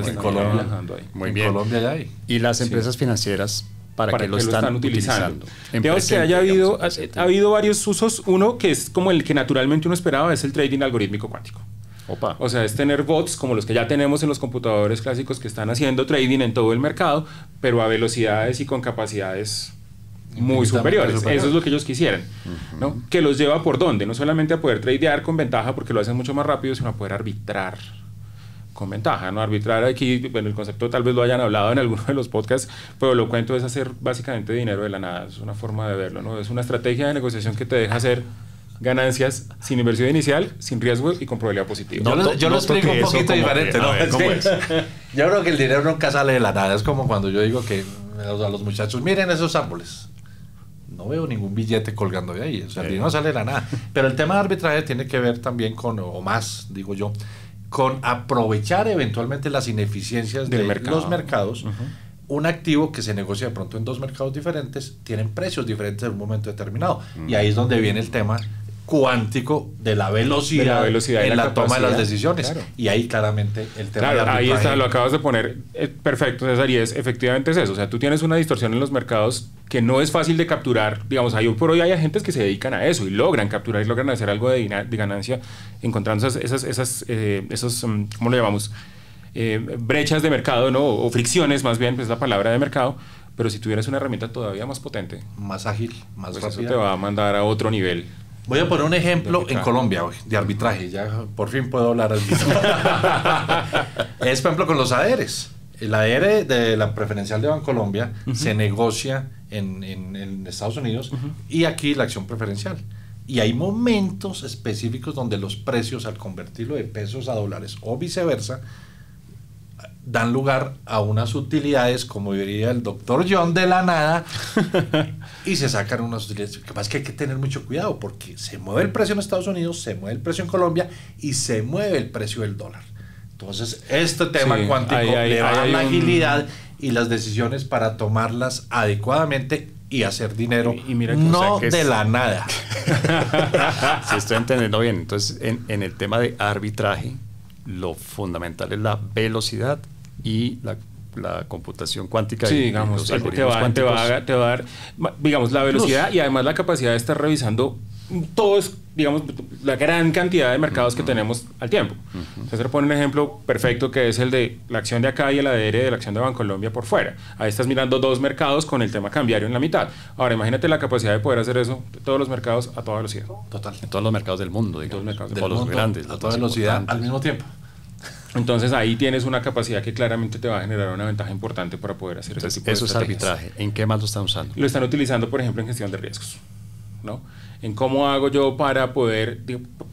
En Colombia. Muy bien. En Colombia ya hay. Y las empresas financieras, ¿para qué lo están utilizando? Digamos que ha habido varios usos. Uno que es como el que naturalmente uno esperaba, es el trading algorítmico cuántico. Opa. O sea, es tener bots como los que ya tenemos en los computadores clásicos que están haciendo trading en todo el mercado, pero a velocidades y con capacidades muy superiores. Eso es lo que ellos quisieran, ¿no? Que los lleva por dónde, no solamente a poder tradear con ventaja porque lo hacen mucho más rápido, sino a poder arbitrar con ventaja, ¿no? Arbitrar aquí, bueno, el concepto tal vez lo hayan hablado en alguno de los podcasts, pero lo cuento, es hacer básicamente dinero de la nada. Es una forma de verlo, ¿no? Es una estrategia de negociación que te deja hacer ganancias sin inversión inicial, sin riesgo y con probabilidad positiva. Yo lo explico un poquito diferente, ¿no? ¿Cómo es? Yo creo que el dinero nunca sale de la nada. Es como cuando yo digo que a los muchachos, miren esos árboles. No veo ningún billete colgando de ahí. O sea, el dinero no sale de la nada. Pero el tema de arbitraje tiene que ver también con, o más, digo yo, con aprovechar eventualmente las ineficiencias de los mercados. Un activo que se negocia de pronto en dos mercados diferentes, tienen precios diferentes en un momento determinado. Y ahí es donde viene el tema cuántico de la velocidad en la toma de las decisiones. Claro. Y ahí claramente el tema de ahí está, lo acabas de poner perfecto, César, y efectivamente es eso. O sea, tú tienes una distorsión en los mercados que no es fácil de capturar. Digamos, hoy por hoy hay agentes que se dedican a eso y logran capturar y logran hacer algo de ganancia encontrando esos ¿cómo lo llamamos? Brechas de mercado, ¿no? O fricciones, más bien, pues es la palabra de mercado. Pero si tuvieras una herramienta todavía más potente, más ágil, más pues rápida, eso te va a mandar a otro nivel. Voy a poner un ejemplo en Colombia de arbitraje. Ya por fin puedo hablar arbitraje. Es, por ejemplo, con los ADRs. El ADR de la preferencial de Bancolombia se negocia en Estados Unidos y aquí la acción preferencial. Y hay momentos específicos donde los precios, al convertirlo de pesos a dólares o viceversa, dan lugar a unas utilidades, como diría el doctor John, de la nada, y se sacan unas utilidades. Lo que pasa es que hay que tener mucho cuidado, porque se mueve el precio en Estados Unidos, se mueve el precio en Colombia, y se mueve el precio del dólar. Entonces, este tema cuántico le va a dar la agilidad y las decisiones para tomarlas adecuadamente y hacer dinero, y mira, no de la nada. Si estoy entendiendo bien, entonces, en el tema de arbitraje, lo fundamental es la velocidad y la computación cuántica. Sí, digamos, te va a dar, digamos, la velocidad y además la capacidad de estar revisando todos, digamos, la gran cantidad de mercados que tenemos al tiempo. Entonces, pone un ejemplo perfecto que es el de la acción de acá y el ADR de la acción de Bancolombia por fuera. Ahí estás mirando dos mercados con el tema cambiario en la mitad. Ahora, imagínate la capacidad de poder hacer eso de todos los mercados a toda velocidad. Total. En todos los mercados del mundo, digamos. Todos los grandes. A toda velocidad, al mismo tiempo. Entonces ahí tienes una capacidad que claramente te va a generar una ventaja importante para poder hacer ese tipo de estrategias. Eso es arbitraje. ¿En qué más lo están usando? Lo están utilizando, por ejemplo, en gestión de riesgos, ¿no? En cómo hago yo para poder,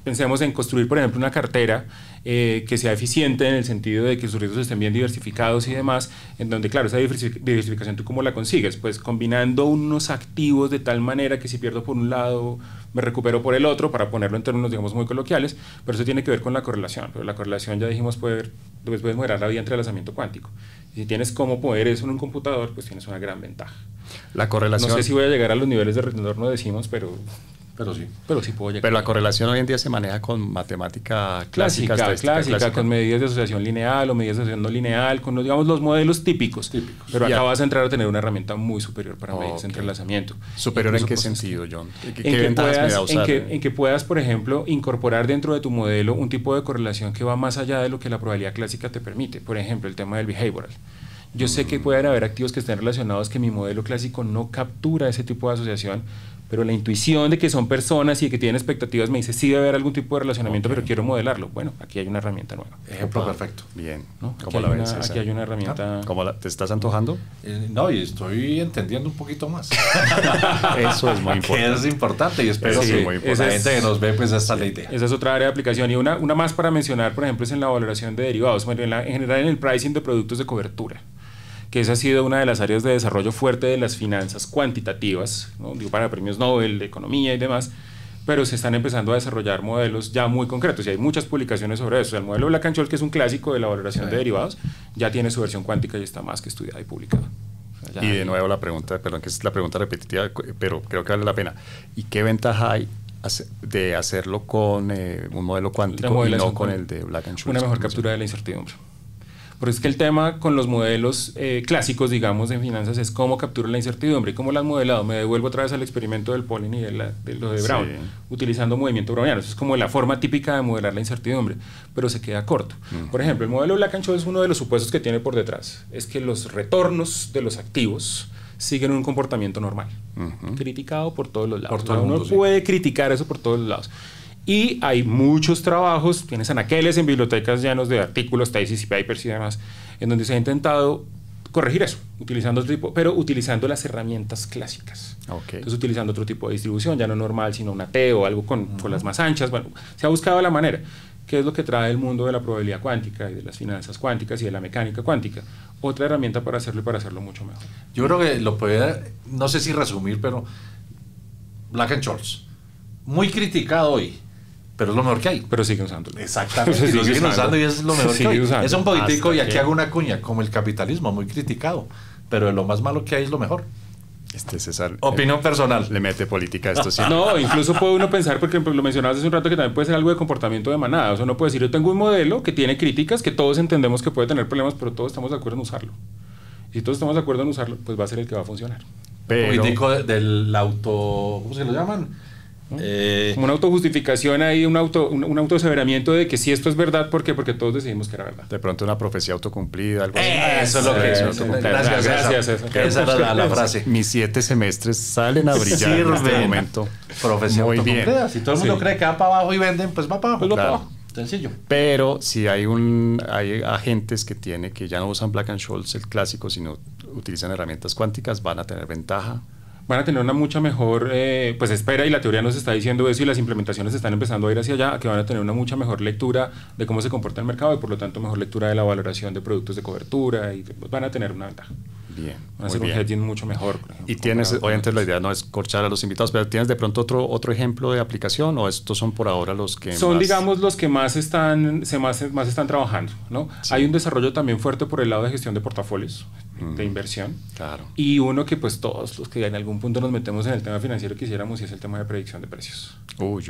pensemos en construir, por ejemplo, una cartera que sea eficiente en el sentido de que sus riesgos estén bien diversificados y demás, en donde, claro, esa diversificación, ¿tú cómo la consigues? Pues combinando unos activos de tal manera que si pierdo por un lado, me recupero por el otro, para ponerlo en términos, digamos, muy coloquiales, pero eso tiene que ver con la correlación. Pero la correlación, ya dijimos, puedes moderar la vía entrelazamiento cuántico. Y si tienes cómo poder eso en un computador, pues tienes una gran ventaja. La correlación... No sé si voy a llegar a los niveles de retorno, decimos, pero sí puedo llegar. Pero la correlación hoy en día se maneja con matemática clásica, con medidas de asociación lineal o medidas de asociación no lineal, con digamos, los modelos típicos. Pero acá vas a entrar a tener una herramienta muy superior para medir ese entrelazamiento. ¿Superior en qué sentido, John? ¿Qué ventajas me da usar? En que puedas, por ejemplo, incorporar dentro de tu modelo un tipo de correlación que va más allá de lo que la probabilidad clásica te permite. Por ejemplo, el tema del behavioral. Yo sé que pueden haber activos que estén relacionados que mi modelo clásico no captura ese tipo de asociación, pero la intuición de que son personas y que tienen expectativas me dice, sí debe haber algún tipo de relacionamiento, pero quiero modelarlo. Bueno, aquí hay una herramienta nueva. Ejemplo perfecto. Bien. ¿No? ¿Cómo la ves? Aquí hay una herramienta... ¿Te estás antojando? No, y estoy entendiendo un poquito más. Eso es muy importante. Que es importante y espero Sí, que muy la importante. gente que nos ve, pues esta es la idea. Esa es otra área de aplicación. Y una más para mencionar, por ejemplo, es en la valoración de derivados. Bueno, en general en el pricing de productos de cobertura, que esa ha sido una de las áreas de desarrollo fuerte de las finanzas cuantitativas, ¿no? Digo, para premios Nobel de economía y demás, pero se están empezando a desarrollar modelos ya muy concretos y hay muchas publicaciones sobre eso. O sea, el modelo Black-Scholes, que es un clásico de la valoración de derivados, ya tiene su versión cuántica y está más que estudiada y publicada. O sea, y de nuevo la pregunta, perdón, que es la pregunta repetitiva, pero creo que vale la pena. ¿Y qué ventaja hay de hacerlo con un modelo cuántico y no con el de Black-Scholes? Una mejor captura de la incertidumbre. Pero es que el tema con los modelos clásicos, digamos, en finanzas es cómo capturo la incertidumbre y cómo la has modelado. Me devuelvo otra vez al experimento del polen y de lo de Brown, utilizando movimiento browniano. Eso es como la forma típica de modelar la incertidumbre, pero se queda corto. Por ejemplo, el modelo Black-Scholes, uno de los supuestos que tiene por detrás es que los retornos de los activos siguen un comportamiento normal, criticado por todos los lados. Por todo el mundo, uno puede criticar eso por todos los lados. Y hay muchos trabajos, tienes anaqueles en bibliotecas llenos de artículos, tesis y papers y demás, en donde se ha intentado corregir eso, utilizando otro tipo, pero utilizando las herramientas clásicas. Okay. Entonces, utilizando otro tipo de distribución, ya no normal, sino una T o algo con las más anchas. Bueno, se ha buscado la manera. ¿Qué es lo que trae el mundo de la probabilidad cuántica y de las finanzas cuánticas y de la mecánica cuántica? Otra herramienta para hacerlo y para hacerlo mucho mejor. Yo creo que lo puede, no sé si resumir, pero Black-Scholes, muy criticado hoy, pero es lo mejor que hay. Pero siguen usándolo. Exactamente, y lo siguen usando y es lo mejor que hay. Usando. Es un poquitico, Hasta y aquí que... hago una cuña, como el capitalismo, muy criticado, pero de lo más malo que hay es lo mejor. César, Opinión personal. le mete política a esto, sí. No, incluso puede uno pensar, porque lo mencionabas hace un rato, que también puede ser algo de comportamiento de manada. O sea, uno puede decir, yo tengo un modelo que tiene críticas, que todos entendemos que puede tener problemas, pero todos estamos de acuerdo en usarlo. Y si todos estamos de acuerdo en usarlo, pues va a ser el que va a funcionar. Pero... Un poquitico del auto, ¿cómo se lo llaman? Como una autojustificación ahí, un autoaseveramiento de que si esto es verdad, ¿por qué? Porque todos decidimos que era verdad. De pronto una profecía autocumplida, algo así. Eso es lo que es. Gracias. Esa era la frase. Mis 7 semestres salen a brillar en este momento. Profesión Muy bien. autocumplida. Si todo el mundo cree que va para abajo y venden, pues va para abajo. Pues va Claro. para abajo. Sencillo. Pero si hay agentes que ya no usan Black-Scholes, el clásico, sino utilizan herramientas cuánticas, van a tener ventaja. Van a tener una mucha mejor, pues espera, y la teoría nos está diciendo eso y las implementaciones están empezando a ir hacia allá, que van a tener una mucha mejor lectura de cómo se comporta el mercado y por lo tanto mejor lectura de la valoración de productos de cobertura y pues, van a tener una ventaja. Bien. Van a hacer un hedging mucho mejor. Por ejemplo, Y tienes, comparado con obviamente la otros. idea no es corchar a los invitados, pero ¿tienes de pronto otro ejemplo de aplicación o estos son por ahora los que son, más... digamos, los que más están trabajando, ¿no? Sí. Hay un desarrollo también fuerte por el lado de gestión de portafolios, de inversión. Claro. Y uno que pues todos los que en algún punto nos metemos en el tema financiero quisiéramos, y es el tema de predicción de precios. Uy.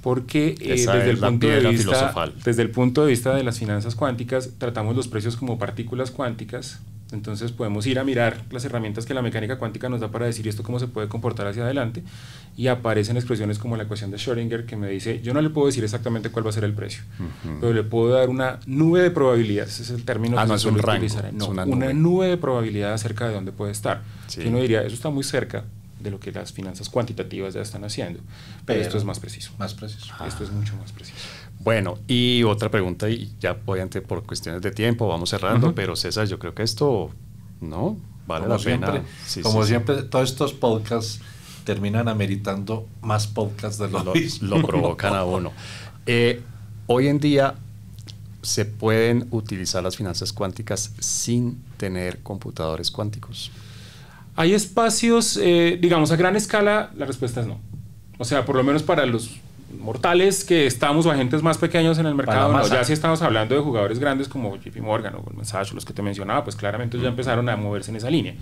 Porque Esa desde, es el la punto de piedra vista, filosofal. desde el punto de vista de las finanzas cuánticas, tratamos los precios como partículas cuánticas. Entonces podemos ir a mirar las herramientas que la mecánica cuántica nos da para decir esto cómo se puede comportar hacia adelante, y aparecen expresiones como la ecuación de Schrödinger que me dice, yo no le puedo decir exactamente cuál va a ser el precio, pero le puedo dar una nube de probabilidades, ese es el término que no se es suele un rango, utilizar. No, es una una nube. nube de probabilidad acerca de dónde puede estar. Sí. Que uno diría, eso está muy cerca de lo que las finanzas cuantitativas ya están haciendo, pero esto es más preciso. Más preciso. Esto es mucho más preciso. Bueno, y otra pregunta, y ya obviamente por cuestiones de tiempo vamos cerrando, pero César, yo creo que esto, ¿no? Vale Como la siempre, pena. Sí, como sí, siempre, todos estos podcasts terminan ameritando más podcasts de lo mismo. lo provocan a uno. Hoy en día se pueden utilizar las finanzas cuánticas sin tener computadores cuánticos. Hay espacios, digamos, a gran escala, la respuesta es no. O sea, por lo menos para los mortales que estamos o agentes más pequeños en el mercado, no. Ya si estamos hablando de jugadores grandes como JP Morgan o Goldman Sachs, los que te mencionaba, pues claramente ya empezaron a moverse en esa línea.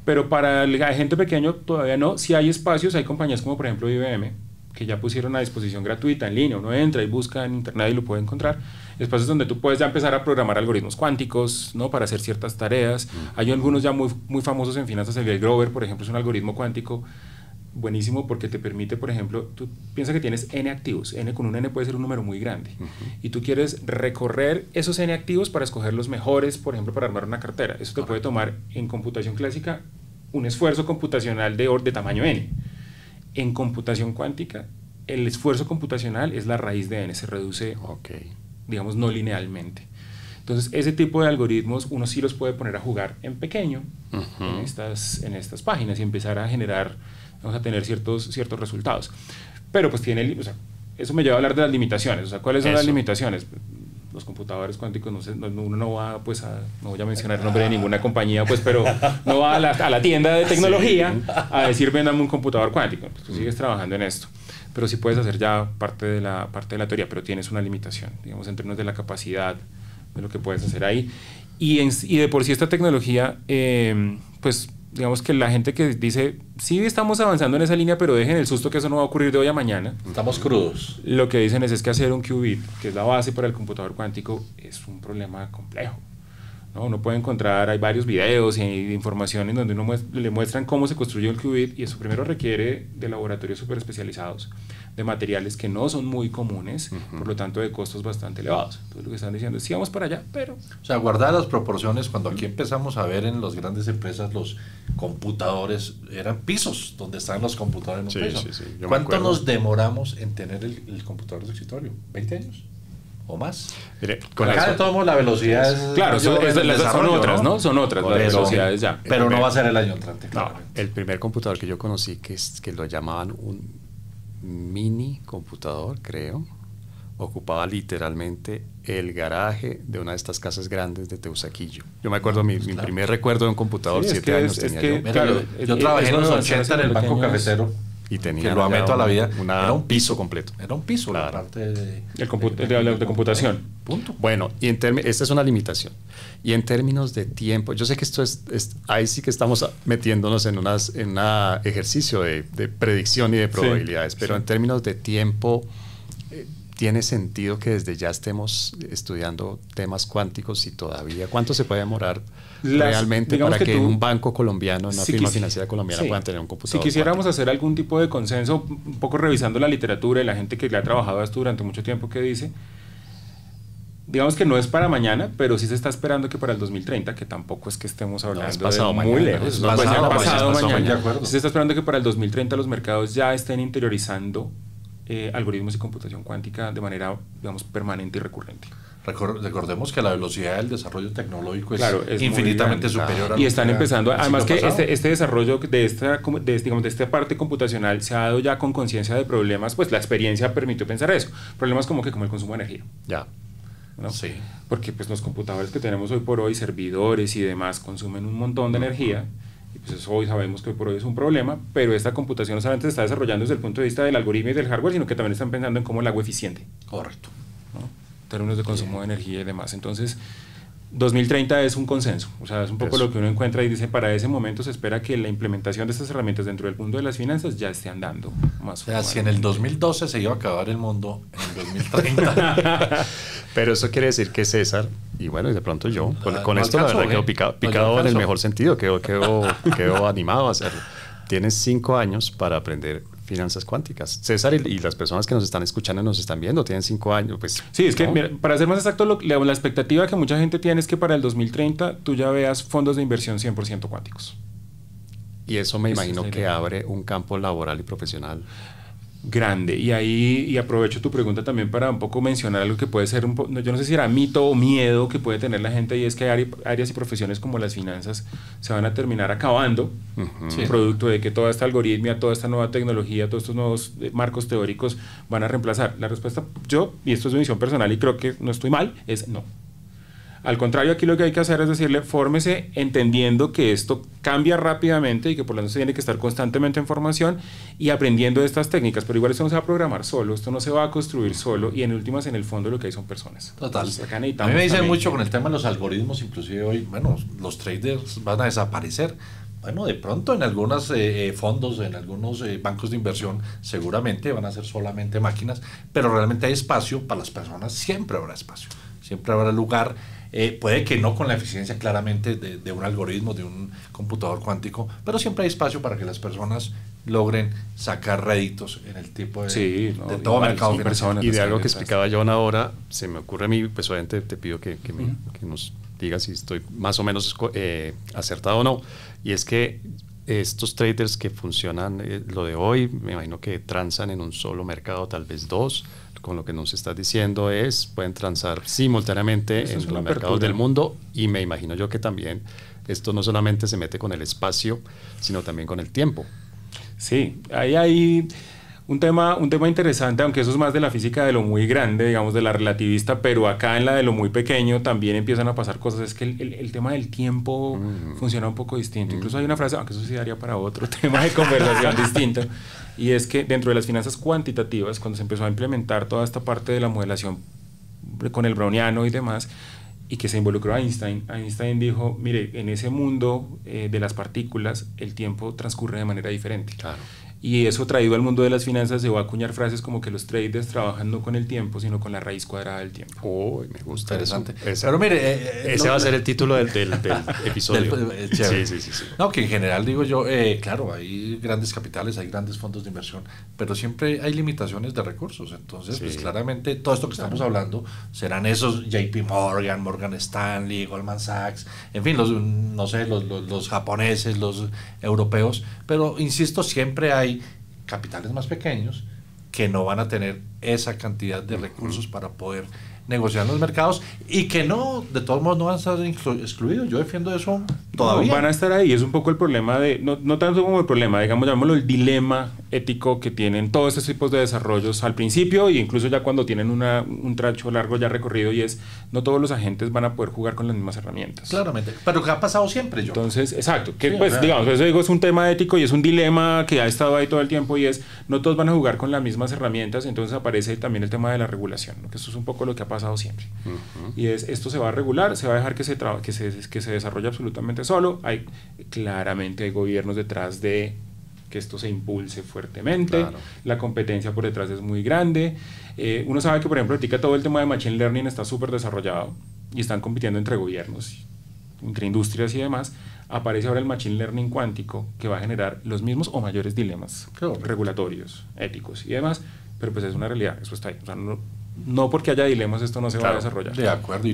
Pero para el agente pequeño todavía no. Si hay espacios, hay compañías como por ejemplo IBM, que ya pusieron a disposición gratuita en línea. Uno entra y busca en internet y lo puede encontrar. Espacios donde tú puedes ya empezar a programar algoritmos cuánticos, ¿no? Para hacer ciertas tareas. Hay algunos ya muy famosos en finanzas. El Grover, por ejemplo, es un algoritmo cuántico buenísimo porque te permite, por ejemplo, tú piensas que tienes n activos. N con un n puede ser un número muy grande. Y tú quieres recorrer esos n activos para escoger los mejores, por ejemplo, para armar una cartera. Eso te puede tomar en computación clásica un esfuerzo computacional de tamaño n. en computación cuántica, el esfuerzo computacional es la raíz de n, se reduce, digamos, no linealmente. Entonces, ese tipo de algoritmos uno sí los puede poner a jugar en pequeño en estas páginas y empezar a generar, vamos a tener ciertos resultados. Pero pues o sea, eso me lleva a hablar de las limitaciones. O sea, ¿cuáles son las limitaciones? Los computadores cuánticos, uno no va, pues, no voy a mencionar el nombre de ninguna compañía, pues, pero no va a la tienda de tecnología a decir, véndame un computador cuántico. Pues, tú sigues trabajando en esto. Pero sí puedes hacer ya parte de la teoría, pero tienes una limitación, digamos, en términos de la capacidad de lo que puedes hacer ahí. Y de por sí esta tecnología, pues, digamos que la gente que dice, sí estamos avanzando en esa línea, pero dejen el susto que eso no va a ocurrir de hoy a mañana. Estamos crudos. Lo que dicen es que hacer un qubit, que es la base para el computador cuántico, es un problema complejo, ¿no? Uno puede encontrar, hay varios videos y información en donde le muestran cómo se construye el qubit, y eso primero requiere de laboratorios súper especializados, de materiales que no son muy comunes, por lo tanto de costos bastante elevados. Entonces lo que están diciendo es, sí vamos para allá, pero... O sea, guardar las proporciones, cuando aquí empezamos a ver en las grandes empresas los computadores, eran pisos donde estaban los computadores en un piso. ¿Cuánto nos demoramos en tener el computador de escritorio? ¿20 años? ¿O más? Mire, con acá de todos modos la velocidad es... Claro, son otras, ¿no? Son otras las velocidades ya. Pero no va a ser el año entrante, claro. El primer computador que yo conocí, que lo llamaban un mini computador, creo, ocupaba literalmente el garaje de una de estas casas grandes de Teusaquillo. Yo me acuerdo, mi primer recuerdo de un computador, 7 años tenía yo. Claro, yo trabajé en los 80 en el Banco Cafetero. Y tenía, que lo amé toda la vida, era un piso completo. Era un piso, claro. La parte de computación. Punto. Bueno, y esta es una limitación. Y en términos de tiempo, yo sé que esto ahí sí que estamos metiéndonos en un ejercicio de predicción y de probabilidades, pero en términos de tiempo, ¿tiene sentido que desde ya estemos estudiando temas cuánticos y todavía cuánto se puede demorar realmente para que en un banco colombiano, en una firma financiera colombiana puedan tener un computador? Si quisiéramos hacer algún tipo de consenso, un poco revisando la literatura y la gente que le ha trabajado esto durante mucho tiempo, que dice, digamos que no es para mañana, pero sí se está esperando que para el 2030, que tampoco es que estemos hablando de muy lejos, pasado mañana, se está esperando que para el 2030 los mercados ya estén interiorizando algoritmos y computación cuántica de manera, digamos, permanente y recurrente. Recordemos que la velocidad del desarrollo tecnológico es infinitamente superior a... Y están empezando, además que este desarrollo de esta parte computacional se ha dado ya con conciencia de problemas, pues la experiencia permitió pensar eso, problemas como el consumo de energía. Ya. ¿No? Sí. Porque pues los computadores que tenemos hoy por hoy, servidores y demás, consumen un montón de energía. Pues eso hoy sabemos que hoy por hoy es un problema, pero esta computación no solamente se está desarrollando desde el punto de vista del algoritmo y del hardware, sino que también están pensando en cómo el agua eficiente. Correcto. ¿No? En términos de consumo de energía y demás. Entonces, 2030 es un consenso, o sea, es un poco lo que uno encuentra y dice, para ese momento se espera que la implementación de estas herramientas dentro del mundo de las finanzas ya esté andando más. O sea, si en el 2012 se iba a acabar el mundo, en el 2030... Pero eso quiere decir que César, y bueno, y de pronto yo, con esto la verdad quedo picado en el mejor sentido, quedo animado a hacerlo. Tienes 5 años para aprender finanzas cuánticas. César y las personas que nos están escuchando y nos están viendo tienen 5 años. Pues, sí, es que mira, para ser más exacto, la expectativa que mucha gente tiene es que para el 2030 tú ya veas fondos de inversión 100% cuánticos. Y eso me imagino que abre un campo laboral y profesional grande. Y ahí, y aprovecho tu pregunta también para un poco mencionar algo que puede ser yo no sé si era mito o miedo que puede tener la gente, y es que áreas y profesiones como las finanzas se van a terminar acabando, producto de que toda esta algoritmia, toda esta nueva tecnología, todos estos nuevos marcos teóricos van a reemplazar. La respuesta, y esto es mi visión personal y creo que no estoy mal, es no. Al contrario, aquí lo que hay que hacer es decirle, fórmese entendiendo que esto cambia rápidamente y que por lo tanto se tiene que estar constantemente en formación y aprendiendo de estas técnicas, pero igual esto no se va a programar solo, esto no se va a construir solo, y en últimas, en el fondo, lo que hay son personas. Total. A mí me dicen mucho con el tema de los algoritmos, inclusive hoy, bueno, los traders van a desaparecer. Bueno, de pronto en algunos fondos, en algunos bancos de inversión, seguramente van a ser solamente máquinas, pero realmente hay espacio para las personas, siempre habrá espacio, siempre habrá lugar. Puede que no con la eficiencia claramente de un algoritmo, de un computador cuántico, pero siempre hay espacio para que las personas logren sacar réditos en el tipo de todo mercado financiero. Y de algo que explicaba John ahora, se me ocurre a mí, pues obviamente te pido que nos digas si estoy más o menos acertado o no, y es que estos traders que funcionan, lo de hoy, me imagino que transan en un solo mercado, tal vez dos. Con lo que nos estás diciendo pueden transar simultáneamente en los mercados del mundo, y me imagino yo que también esto no solamente se mete con el espacio, sino también con el tiempo. Sí, ahí hay un tema interesante, aunque eso es más de la física de lo muy grande, digamos, de la relativista, pero acá en la de lo muy pequeño también empiezan a pasar cosas. Es que el tema del tiempo funciona un poco distinto. Incluso hay una frase, aunque eso sí daría para otro tema de conversación distinto, y es que dentro de las finanzas cuantitativas, cuando se empezó a implementar toda esta parte de la modelación con el browniano y demás, y que se involucró a Einstein dijo, mire, en ese mundo de las partículas el tiempo transcurre de manera diferente. Claro. Y eso traído al mundo de las finanzas se va a acuñar frases como que los traders trabajan no con el tiempo, sino con la raíz cuadrada del tiempo. Oh, me gusta. Interesante. Pero mire, ese va a ser el título del episodio. Sí. No, que en general digo yo, claro, hay grandes capitales, hay grandes fondos de inversión, pero siempre hay limitaciones de recursos. Entonces, pues claramente todo esto que estamos hablando serán esos JP Morgan, Morgan Stanley, Goldman Sachs, en fin, los japoneses, los europeos, pero insisto, siempre hay capitales más pequeños que no van a tener esa cantidad de recursos para poder negociar en los mercados, y que no, de todos modos no van a estar excluidos. Yo defiendo eso todavía. No, van a estar ahí, es un poco el problema no tanto como el problema, digamos, llamémoslo el dilema ético que tienen todos estos tipos de desarrollos al principio, e incluso ya cuando tienen un trecho largo ya recorrido, y es, no todos los agentes van a poder jugar con las mismas herramientas. Claramente, pero que ha pasado siempre, yo. Entonces, exacto, que sí, pues digamos, eso digo, es un tema ético y es un dilema que ha estado ahí todo el tiempo, y es, no todos van a jugar con las mismas herramientas. Entonces aparece también el tema de la regulación, ¿no? Que eso es un poco lo que ha pasado siempre. Y esto se va a regular, se va a dejar que se desarrolle absolutamente solo. Claramente hay gobiernos detrás de que esto se impulse fuertemente. Claro. La competencia por detrás es muy grande. Uno sabe que, por ejemplo, ahorita todo el tema de Machine Learning está súper desarrollado y están compitiendo entre gobiernos, entre industrias y demás. Aparece ahora el Machine Learning cuántico, que va a generar los mismos o mayores dilemas regulatorios, éticos y demás, pero pues es una realidad, eso está ahí. O sea, no porque haya dilemas esto no se va a desarrollar. De acuerdo, y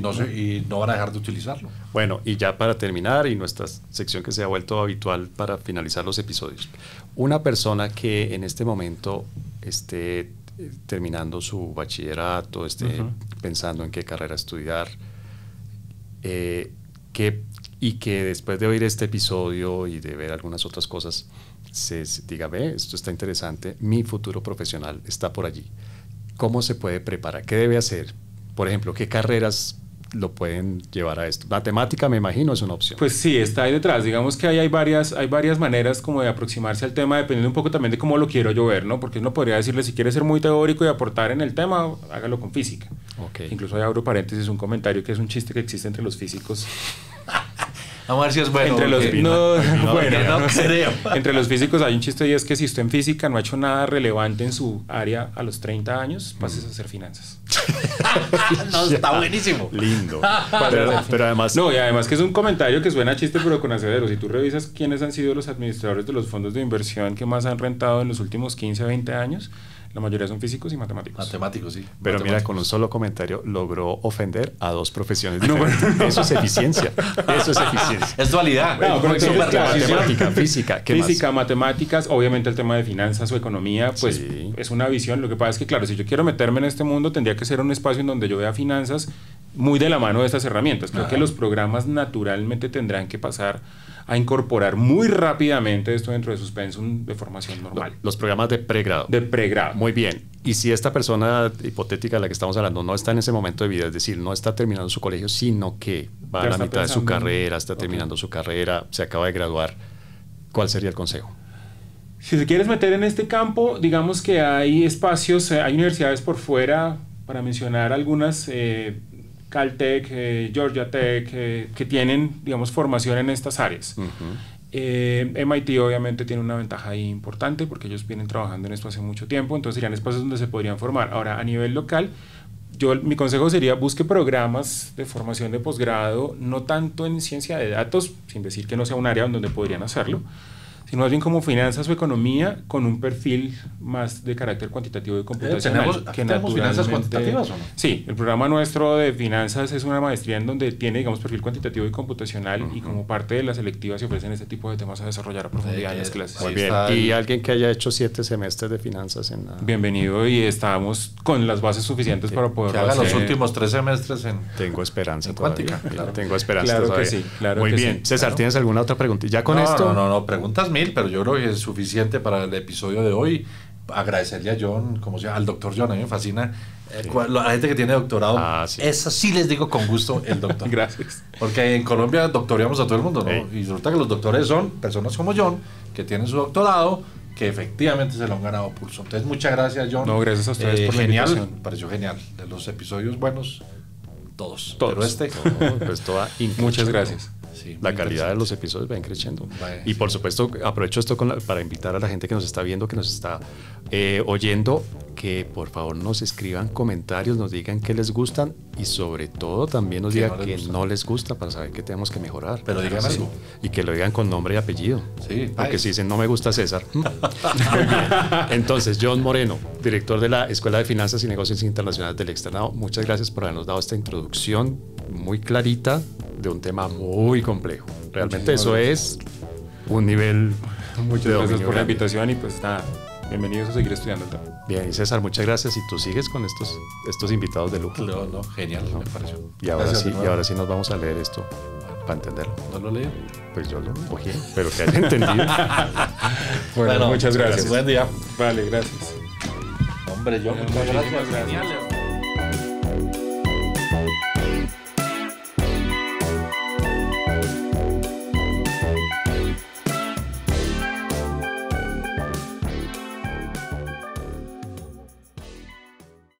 no van a dejar de utilizarlo. Bueno, y ya para terminar, y nuestra sección que se ha vuelto habitual para finalizar los episodios, una persona que en este momento esté terminando su bachillerato, esté pensando en qué carrera estudiar, y que después de oír este episodio y de ver algunas otras cosas, se diga, esto está interesante, mi futuro profesional está por allí. ¿Cómo se puede preparar? ¿Qué debe hacer? Por ejemplo, ¿qué carreras lo pueden llevar a esto? Matemática, me imagino, es una opción. Pues sí, está ahí detrás. Digamos que hay varias maneras como de aproximarse al tema, dependiendo un poco también de cómo lo quiero yo ver, ¿no? Porque uno podría decirle, si quiere ser muy teórico y aportar en el tema, hágalo con física. Okay. Incluso ahí abro paréntesis, un comentario que es un chiste que existe entre los físicos. Vamos a ver si es bueno. Entre los físicos hay un chiste, y es que si usted en física no ha hecho nada relevante en su área a los 30 años, pases a hacer finanzas. No, está buenísimo. Lindo. Pero además... No, y además que es un comentario que suena a chiste, pero con asedero. Si tú revisas quiénes han sido los administradores de los fondos de inversión que más han rentado en los últimos 15 a 20 años, la mayoría son físicos y matemáticos. Matemáticos, sí. Pero mira, con un solo comentario logró ofender a dos profesiones diferentes. Eso es eficiencia. Eso es eficiencia. Es dualidad. Matemática, física. ¿Qué física, más? matemáticas, obviamente el tema de finanzas o economía, pues es una visión. Lo que pasa es que, claro, si yo quiero meterme en este mundo, tendría que ser un espacio en donde yo vea finanzas muy de la mano de estas herramientas. Creo que los programas naturalmente tendrán que pasar a incorporar muy rápidamente esto dentro de sus pensum de formación normal. Los programas de pregrado. De pregrado. Muy bien. Y si esta persona hipotética de la que estamos hablando no está en ese momento de vida, es decir, no está terminando su colegio, sino que va a la mitad de su carrera, está terminando su carrera, se acaba de graduar, ¿cuál sería el consejo? Si te quieres meter en este campo, digamos que hay espacios, hay universidades por fuera, para mencionar algunas, Caltech, Georgia Tech, que tienen, digamos, formación en estas áreas. MIT obviamente tiene una ventaja ahí importante porque ellos vienen trabajando en esto hace mucho tiempo, entonces serían espacios donde se podrían formar. Ahora, a nivel local, mi consejo sería busque programas de formación de posgrado, no tanto en ciencia de datos, sin decir que no sea un área donde podrían hacerlo, sino más bien como finanzas o economía con un perfil más de carácter cuantitativo y computacional. ¿Tenemos finanzas cuantitativas o no? Sí, el programa nuestro de finanzas es una maestría en donde tiene, digamos, perfil cuantitativo y computacional, y como parte de la selectiva se ofrecen este tipo de temas a desarrollar a profundidad en las clases. Muy bien. Y alguien que haya hecho 7 semestres de finanzas en la... Bienvenido, y estamos con las bases suficientes para poder que haga los últimos 3 semestres en... Tengo esperanza cuántica. Claro. Tengo esperanza claro todavía. Que sí, claro Muy que bien. sí. César, Claro. ¿tienes alguna otra pregunta? Ya con esto... No, preguntas 1000, pero yo creo que es suficiente para el episodio de hoy. Agradecerle a John, como sea, al doctor John, a mí me fascina. La gente que tiene doctorado, sí. Esa sí les digo con gusto el doctor. Gracias. Porque en Colombia doctoreamos a todo el mundo, ¿no? Hey. Y resulta que los doctores son personas como John, que tienen su doctorado, que efectivamente se lo han ganado a pulso. Entonces, muchas gracias, John. No, gracias a ustedes por la genial, invitación. me pareció genial. De los episodios buenos, todos. Todos. Pero Pues toda Muchas gracias. sí, La muy calidad de interesante. los episodios va creciendo. Vaya, Y sí. por supuesto, aprovecho esto para invitar a la gente que nos está viendo, que nos está oyendo, que por favor nos escriban comentarios, nos digan qué les gustan, y sobre todo también nos Que digan no les que gusta. no les gusta, para saber qué tenemos que mejorar. Pero digan Sí. algo. Y que lo digan con nombre y apellido. Sí, Porque ay. si dicen no me gusta César. Muy bien. Entonces, John Moreno, director de la Escuela de Finanzas y Negocios Internacionales del Externado, muchas gracias por habernos dado esta introducción muy clarita de un tema muy complejo. Realmente eso es un nivel Muchas de gracias dominio por la grande. invitación, y pues nada, bienvenidos a seguir estudiando el tema. Bien, y César, muchas gracias, y tú sigues con estos invitados de lujo. No, genial, me pareció. Y ahora Gracias sí, de y nuevo. ahora sí nos vamos a leer esto para entenderlo. ¿No lo leí? Pues yo lo cogí, pero que haya entendido. Bueno, muchas gracias. Buen día. Vale, gracias. Hombre, John, muchas Muchísimas gracias. gracias. Genial.